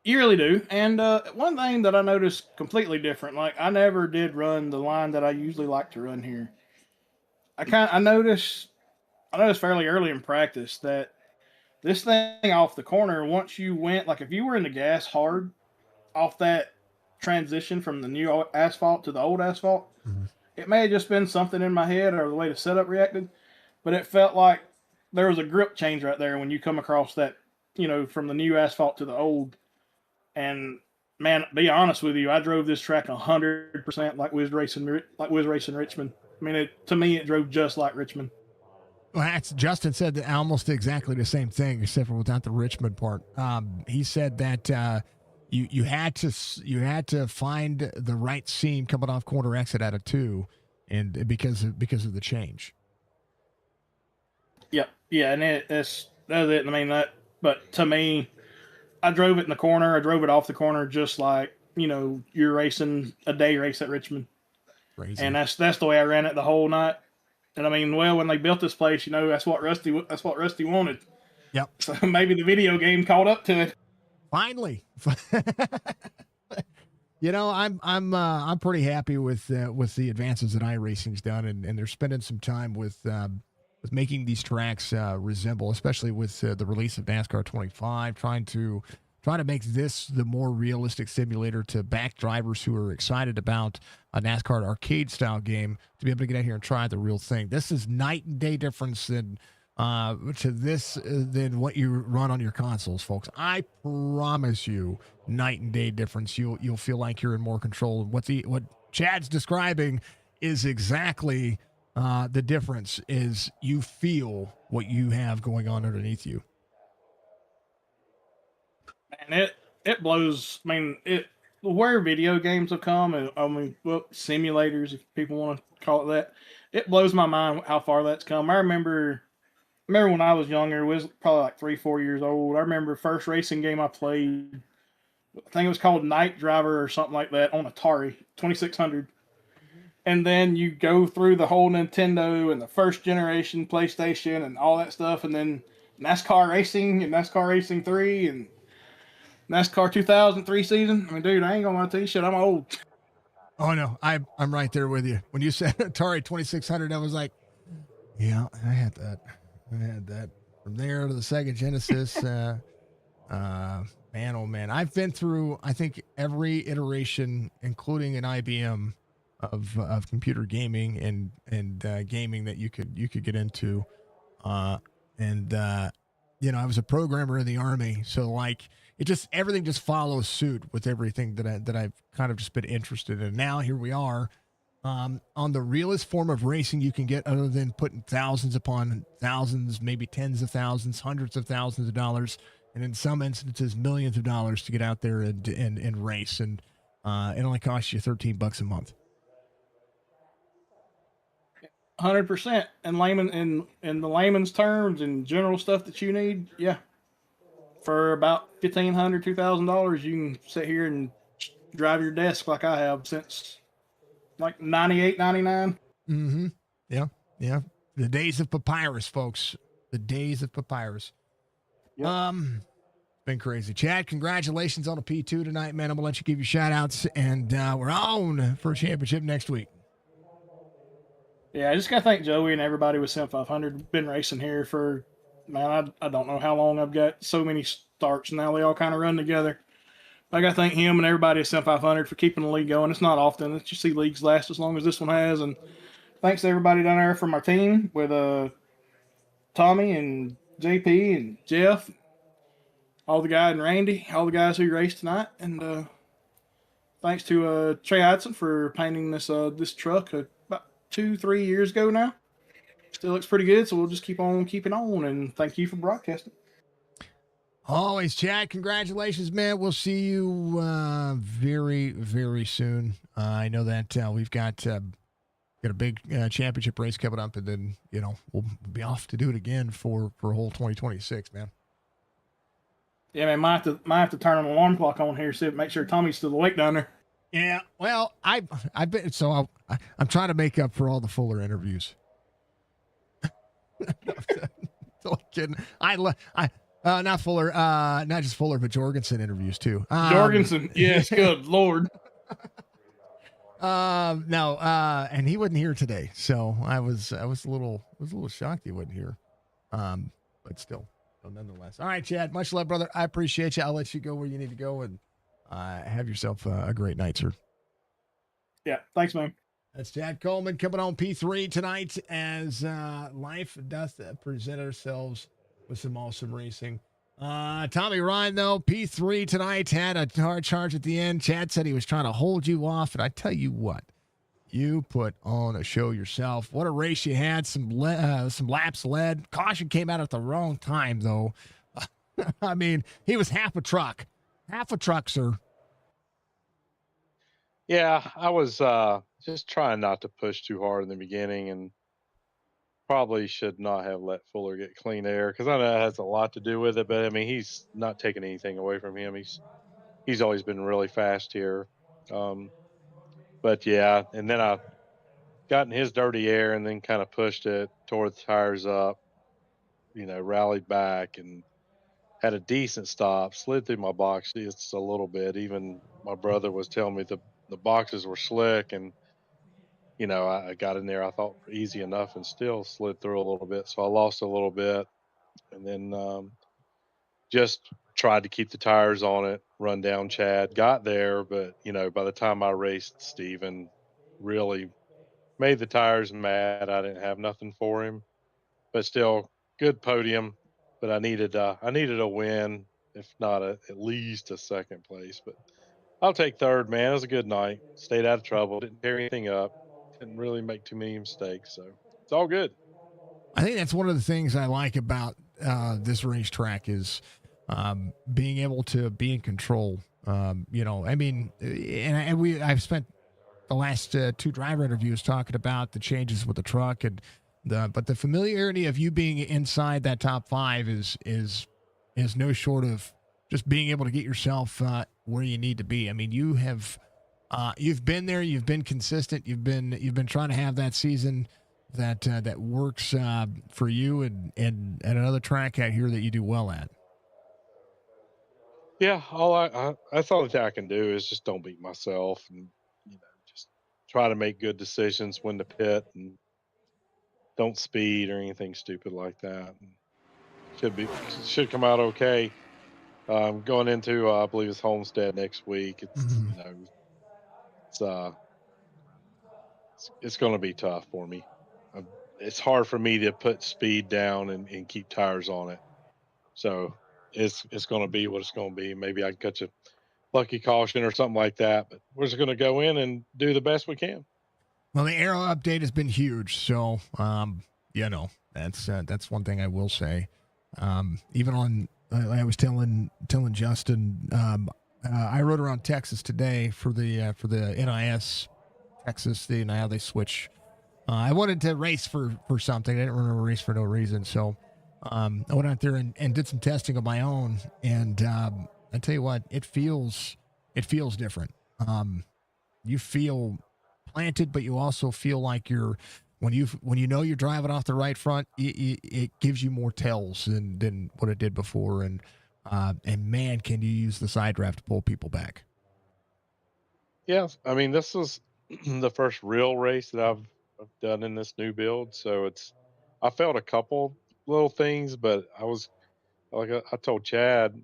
You really do. And one thing that I noticed completely different, like I never did run the line that I usually like to run here. I noticed fairly early in practice that this thing off the corner, once you went, like if you were in the gas hard off that transition from the new asphalt to the old asphalt, it may have just been something in my head or the way the setup reacted, but it felt like there was a grip change right there when you come across that, from the new asphalt to the old. And man, be honest with you, I drove this track 100% like we was racing Richmond. I mean, to me, it drove just like Richmond. Well, Justin said that almost exactly the same thing, except for without the Richmond part. He said that you had to find the right seam coming off corner exit out of 2, and because of the change. Yep, yeah, and that's it. I mean but to me, I drove it in the corner. I drove it off the corner, just like you're racing a day race at Richmond. Crazy. And that's the way I ran it the whole night. And I mean, well, when they built this place, that's what Rusty wanted. Yep. So maybe the video game caught up to it. Finally. I'm pretty happy with the advances that iRacing's done, and they're spending some time with making these tracks resemble, especially with the release of NASCAR 25, trying to make this the more realistic simulator to back drivers who are excited about a NASCAR arcade style game to be able to get out here and try the real thing. This is night and day difference than what you run on your consoles, folks. I promise you, night and day difference. You'll feel like you're in more control. What Chad's describing is exactly the difference. Is you feel what you have going on underneath you. And it blows. I mean, where video games have come, and simulators, if people want to call it that, it blows my mind how far that's come. I remember when I was younger, was probably like 3-4 years old. I remember first racing game I played. I think it was called Night Driver or something like that on Atari 2600. And then you go through the whole Nintendo and the first generation PlayStation and all that stuff, and then NASCAR Racing and NASCAR Racing 3 and NASCAR 2003 season. I mean, dude, I ain't gonna lie to you, shit, I'm old. Oh no, I'm right there with you. When you said Atari 2600, I was like, yeah, I had that. From there to the Sega Genesis. Man, oh man, I've been through, I think, every iteration, including an IBM, of computer gaming and gaming that you could get into. I was a programmer in the Army, so like everything just follows suit with everything that I've kind of just been interested in. Now here we are, on the realest form of racing you can get, other than putting thousands upon thousands, maybe tens of thousands, hundreds of thousands of dollars, and in some instances millions of dollars to get out there and race, and it only costs you $13 a month. 100%. And in the layman's terms and general stuff that you need, yeah. For about $1,500, $2,000, you can sit here and drive your desk like I have since like 98, 99. Mm-hmm. Yeah. The days of papyrus, folks. The days of papyrus. Yep. Been crazy. Chad, congratulations on a P2 tonight, man. I'm gonna let you give your shout outs, and we're on for a championship next week. Yeah, I just gotta thank Joey and everybody with SIM500. Been racing here for, man, I don't know how long. I've got so many starts now. They all kind of run together. I gotta thank him and everybody at SIM500 for keeping the league going. It's not often that you see leagues last as long as this one has. And thanks to everybody down there from our team with Tommy and JP and Jeff, all the guys, and Randy, all the guys who raced tonight. And thanks to Trey Hudson for painting this truck about 2-3 years ago now. Still looks pretty good, so we'll just keep on keeping on. And thank you for broadcasting. Always, Chad. Congratulations, man. We'll see you very, very soon. I know that we've got a big championship race coming up, and then we'll be off to do it again for a whole 2026, man. Yeah, man. Might have to turn an alarm clock on here, make sure Tommy's still awake down there. Yeah. Well, I've been I'm trying to make up for all the Fuller interviews. Totally kidding. Not Fuller, not just Fuller, but Jorgensen interviews too. Jorgensen, yes, good Lord. No, and he wasn't here today, so I was a little shocked he wasn't here. But still, so nonetheless. All right, Chad. Much love, brother. I appreciate you. I'll let you go where you need to go, and have yourself a great night, sir. Yeah, thanks, man. That's Chad Coleman coming on P3 tonight as life does present ourselves with some awesome racing. Tommy Ryan, though, P3 tonight, had a hard charge at the end. Chad said he was trying to hold you off, and I tell you what, you put on a show yourself. What a race you had. Some laps led. Caution came out at the wrong time, though. I mean, he was half a truck. Half a truck, sir. Yeah, I was just trying not to push too hard in the beginning, and probably should not have let Fuller get clean air, because I know that has a lot to do with it. But I mean, he's not taking anything away from him. He's always been really fast here. But yeah, and then I got in his dirty air and then kind of pushed it, tore the tires up, rallied back and had a decent stop, slid through my box just a little bit. Even my brother was telling me the boxes were slick, and I got in there, I thought easy enough, and still slid through a little bit. So I lost a little bit, and then just tried to keep the tires on it, run down Chad, got there. But, by the time I raced Steven, really made the tires mad. I didn't have nothing for him, but still good podium. But I needed a win, if not at least a second place. But I'll take third, man. It was a good night. Stayed out of trouble. Didn't tear anything up. Didn't really make too many mistakes. So it's all good. I think that's one of the things I like about this racetrack is being able to be in control. I mean, I've spent the last two driver interviews talking about the changes with the truck but the familiarity of you being inside that top five is no short of just being able to get yourself where you need to be. I mean, you've been there, you've been consistent, you've been trying to have that season that works for you and another track out here that you do well at. Yeah, all I thought that I can do is just don't beat myself, and just try to make good decisions when to pit, and don't speed or anything stupid like that. And should come out okay. Going into I believe it's Homestead next week. It's it's going to be tough for me. It's hard for me to put speed down and keep tires on it. So it's going to be what it's going to be. Maybe I can catch a lucky caution or something like that, but we're just going to go in and do the best we can. Well, the aero update has been huge, so that's one thing I will say. Even on, I was telling Justin, I rode around Texas today for the NIS Texas, how they switch. I wanted to race for something. I didn't want to race for no reason, so I went out there and did some testing of my own, and I tell you what, it feels different. You feel planted, but you also feel like when you know you're driving off the right front, it gives you more tells than what it did before, and man, can you use the side draft to pull people back? Yeah, I mean, this is the first real race that I've done in this new build, so I felt a couple little things, but I was like I told Chad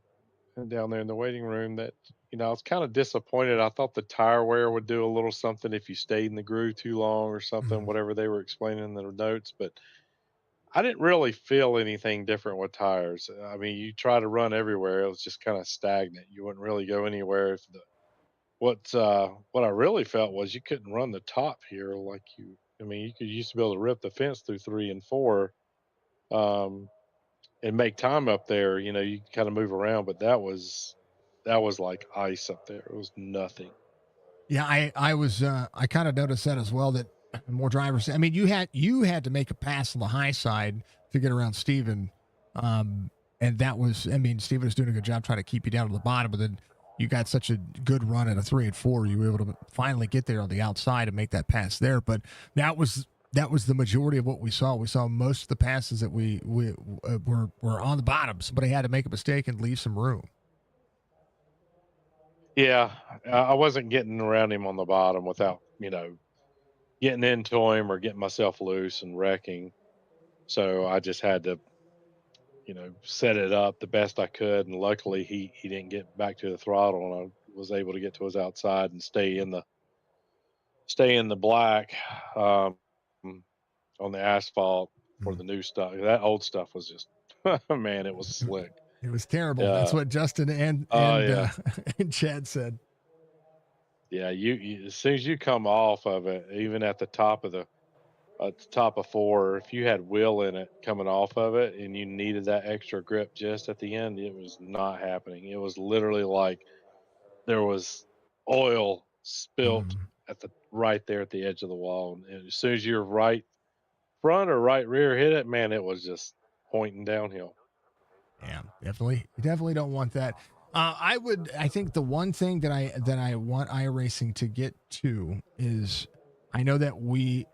down there in the waiting room that I was kind of disappointed. I thought the tire wear would do a little something if you stayed in the groove too long or something, whatever they were explaining in the notes, but I didn't really feel anything different with tires. I mean, you try to run everywhere, it was just kind of stagnant. You wouldn't really go anywhere. What I really felt was you couldn't run the top here like I mean, you used to be able to rip the fence through 3 and 4, and make time up there. You can kind of move around, but that was like ice up there. It was nothing. Yeah, I was I kind of noticed that as well, that more drivers. I mean, you had to make a pass on the high side to get around Steven. And that was, I mean, Steven was doing a good job trying to keep you down to the bottom, but then you got such a good run at a 3 and 4, you were able to finally get there on the outside and make that pass there. But that was that was the majority of what we saw. We saw most of the passes that we were on the bottom. Somebody had to make a mistake and leave some room. Yeah, I wasn't getting around him on the bottom without, getting into him or getting myself loose and wrecking. So I just had to, set it up the best I could. And luckily he didn't get back to the throttle, and I was able to get to his outside and stay in the black, um, on the asphalt for the new stuff. That old stuff was just, man, it was slick. It was terrible. That's Yeah. what Justin and Oh yeah. and Chad said. Yeah. You as soon as you come off of it, even at the top of four, if you had wheel in it coming off of it and you needed that extra grip just at the end, it was not happening. It was literally like there was oil spilt at the right there at the edge of the wall. And as soon as your right front or right rear hit it, man, it was just pointing downhill. Yeah, definitely. You definitely don't want that. I think the one thing that I want iRacing to get to is, I know that we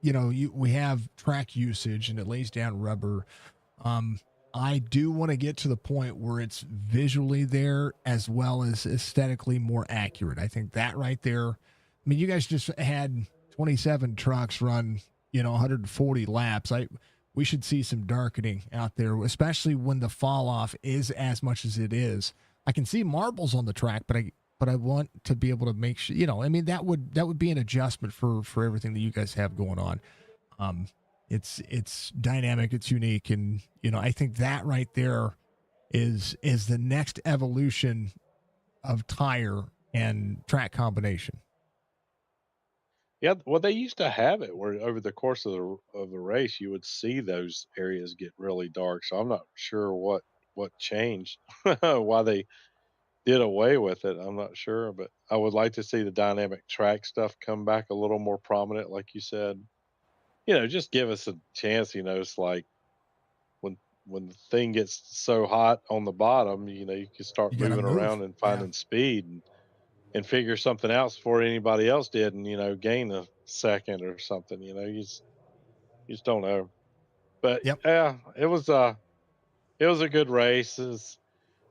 have track usage and it lays down rubber. I do want to get to the point where it's visually there as well as aesthetically more accurate. I think that right there, I mean, you guys just had 27 trucks run, 140 laps. We should see some darkening out there, especially when the fall off is as much as it is. I can see marbles on the track, but I want to be able to make sure, that would be an adjustment for everything that you guys have going on. It's dynamic, it's unique, and I think that right there is the next evolution of tire and track combination. Yeah, well, they used to have it where over the course of the race, you would see those areas get really dark. So I'm not sure what changed, why they did away with it. I'm not sure, but I would like to see the dynamic track stuff come back a little more prominent, like you said. Just give us a chance. It's like when the thing gets so hot on the bottom, you can start You got to moving move. around and finding speed and figure something else before anybody else did, and gain a second or something. You just don't know. But Yep. yeah, it was a good race. It's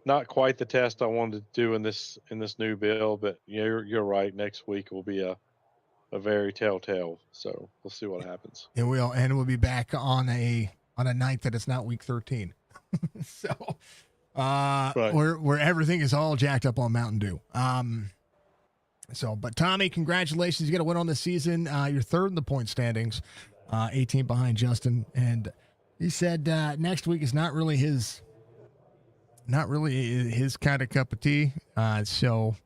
not quite the test I wanted to do in this new build, but you're right. Next week will be a very telltale. So we'll see what happens. And we'll be back on a night that it's not week 13. So Right. where everything is all jacked up on Mountain Dew. But Tommy, congratulations. You got a win on this season. You're third in the point standings, 18 behind Justin. And he said next week is not really his kind of cup of tea. So,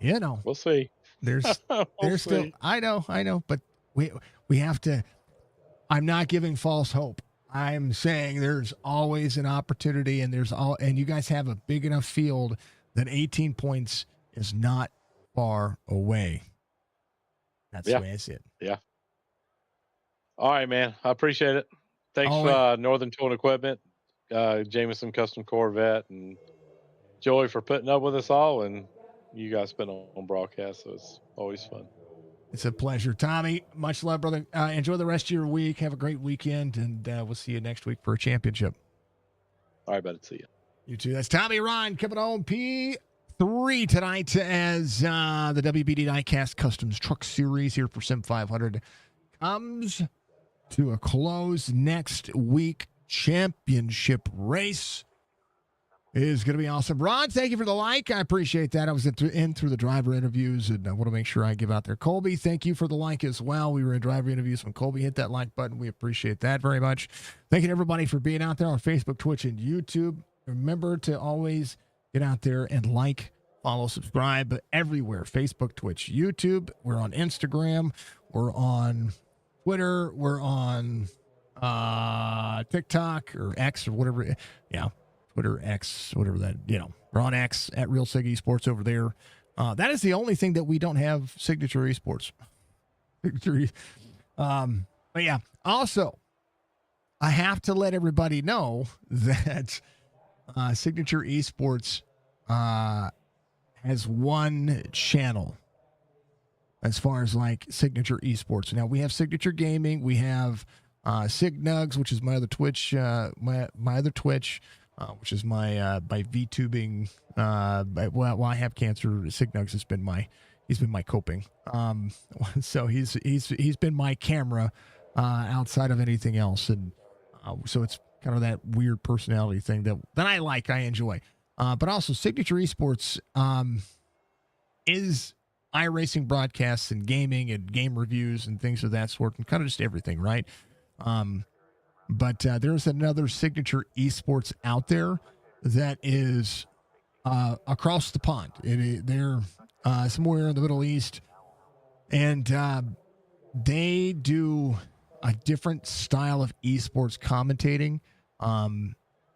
We'll see. there's there's still, see. I know, but we have to, I'm not giving false hope. I'm saying there's always an opportunity, and and you guys have a big enough field that 18 points is not far away. That's the way I see it. Yeah. All right, man. I appreciate it. Thanks, Northern Tool and Equipment, Jameson Custom Corvette, and Joey for putting up with us all, and you guys been on broadcast, so it's always fun. It's a pleasure. Tommy, much love, brother. Enjoy the rest of your week. Have a great weekend, and we'll see you next week for a championship. All right, buddy. See you. You too. That's Tommy Ryan coming home P3 tonight as the WBD Diecast Customs Truck Series here for SIM500 comes to a close next week. Championship race is going to be awesome. Ron, thank you for the like. I appreciate that. I was in through the driver interviews, and I want to make sure I give out there. Colby, thank you for the like as well. We were in driver interviews when Colby hit that like button. We appreciate that very much. Thank you to everybody for being out there on Facebook, Twitch, and YouTube. Remember to always get out there and like, follow, subscribe everywhere. Facebook, Twitch, YouTube. We're on Instagram. We're on Twitter. We're on TikTok or X or whatever. Yeah. Twitter, X, whatever that, we're on X at Real Sig Esports over there. That is the only thing that we don't have Signature Esports. But yeah, also, I have to let everybody know that Signature Esports has one channel. as far as like Signature Esports. Now we have Signature Gaming, we have Signugs, which is my other Twitch, my other Twitch, which is my VTubing. Well, I have cancer. Signugs has been he's been my coping. So he's been my camera outside of anything else, and so it's kind of that weird personality thing that I like, I enjoy. But also Signature Esports is iRacing broadcasts and gaming and game reviews and things of that sort, and kind of just everything, right? But there's another Signature Esports out there that is across the pond. They're somewhere in the Middle East, and they do a different style of esports commentating,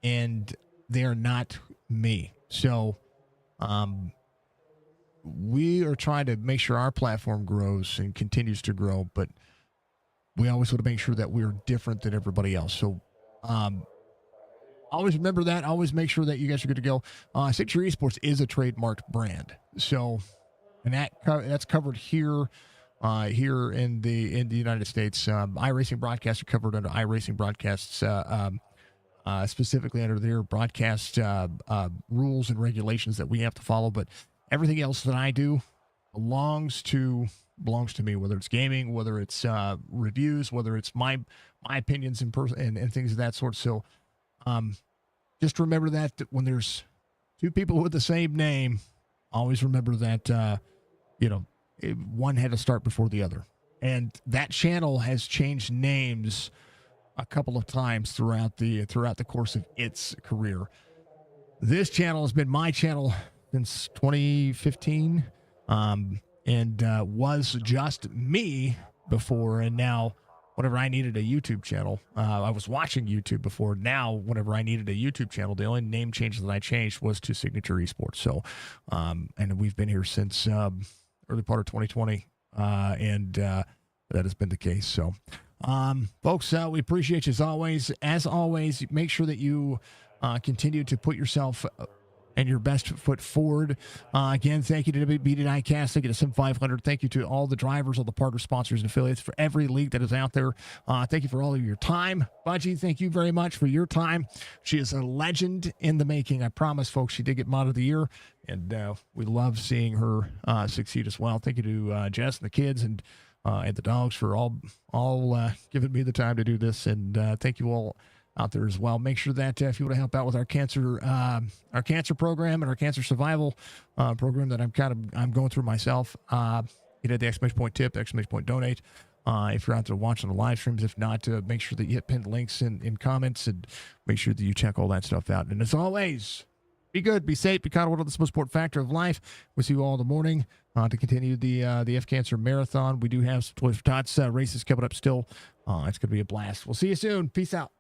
and they are not me. So we are trying to make sure our platform grows and continues to grow, but we always want to make sure that we're different than everybody else. So always remember that. Always make sure that you guys are good to go. Signature Esports is a trademarked brand. So, and that's covered here in the United States. iRacing broadcasts are covered under iRacing broadcasts, specifically under their broadcast rules and regulations that we have to follow. But everything else that I do belongs to me, whether it's gaming, whether it's reviews, whether it's my opinions in person and things of that sort. So just remember that when there's two people with the same name, always remember that one had to start before the other. And that channel has changed names a couple of times throughout the course of its career. This channel has been my channel since 2015, and was just me before, and now whenever I needed a YouTube channel, I was watching YouTube before. Now, whenever I needed a YouTube channel, the only name change that I changed was to Signature Esports. So, and we've been here since early part of 2020, and that has been the case. So, folks, we appreciate you as always. As always, make sure that you continue to put yourself and your best foot forward. Again, thank you to WBD Diecast. Thank you to SIM500. Thank you to all the drivers, all the partner sponsors and affiliates for every league that is out there. Thank you for all of your time. Budgie, thank you very much for your time. She is a legend in the making. I promise, folks, she did get Mod of the Year, and we love seeing her succeed as well. Thank you to Jess and the kids and the dogs for all giving me the time to do this, and thank you all out there as well. Make sure that if you want to help out with our cancer program and our cancer survival program that I'm going through myself, hit at the !tip, !donate. If you're out there watching the live streams, if not, make sure that you hit pinned links in comments, and make sure that you check all that stuff out. And as always, be good, be safe, be kind of one of the most important factor of life. We'll see you all in the morning to continue the F Cancer Marathon. We do have some Toys for Tots races coming up still. It's going to be a blast. We'll see you soon. Peace out.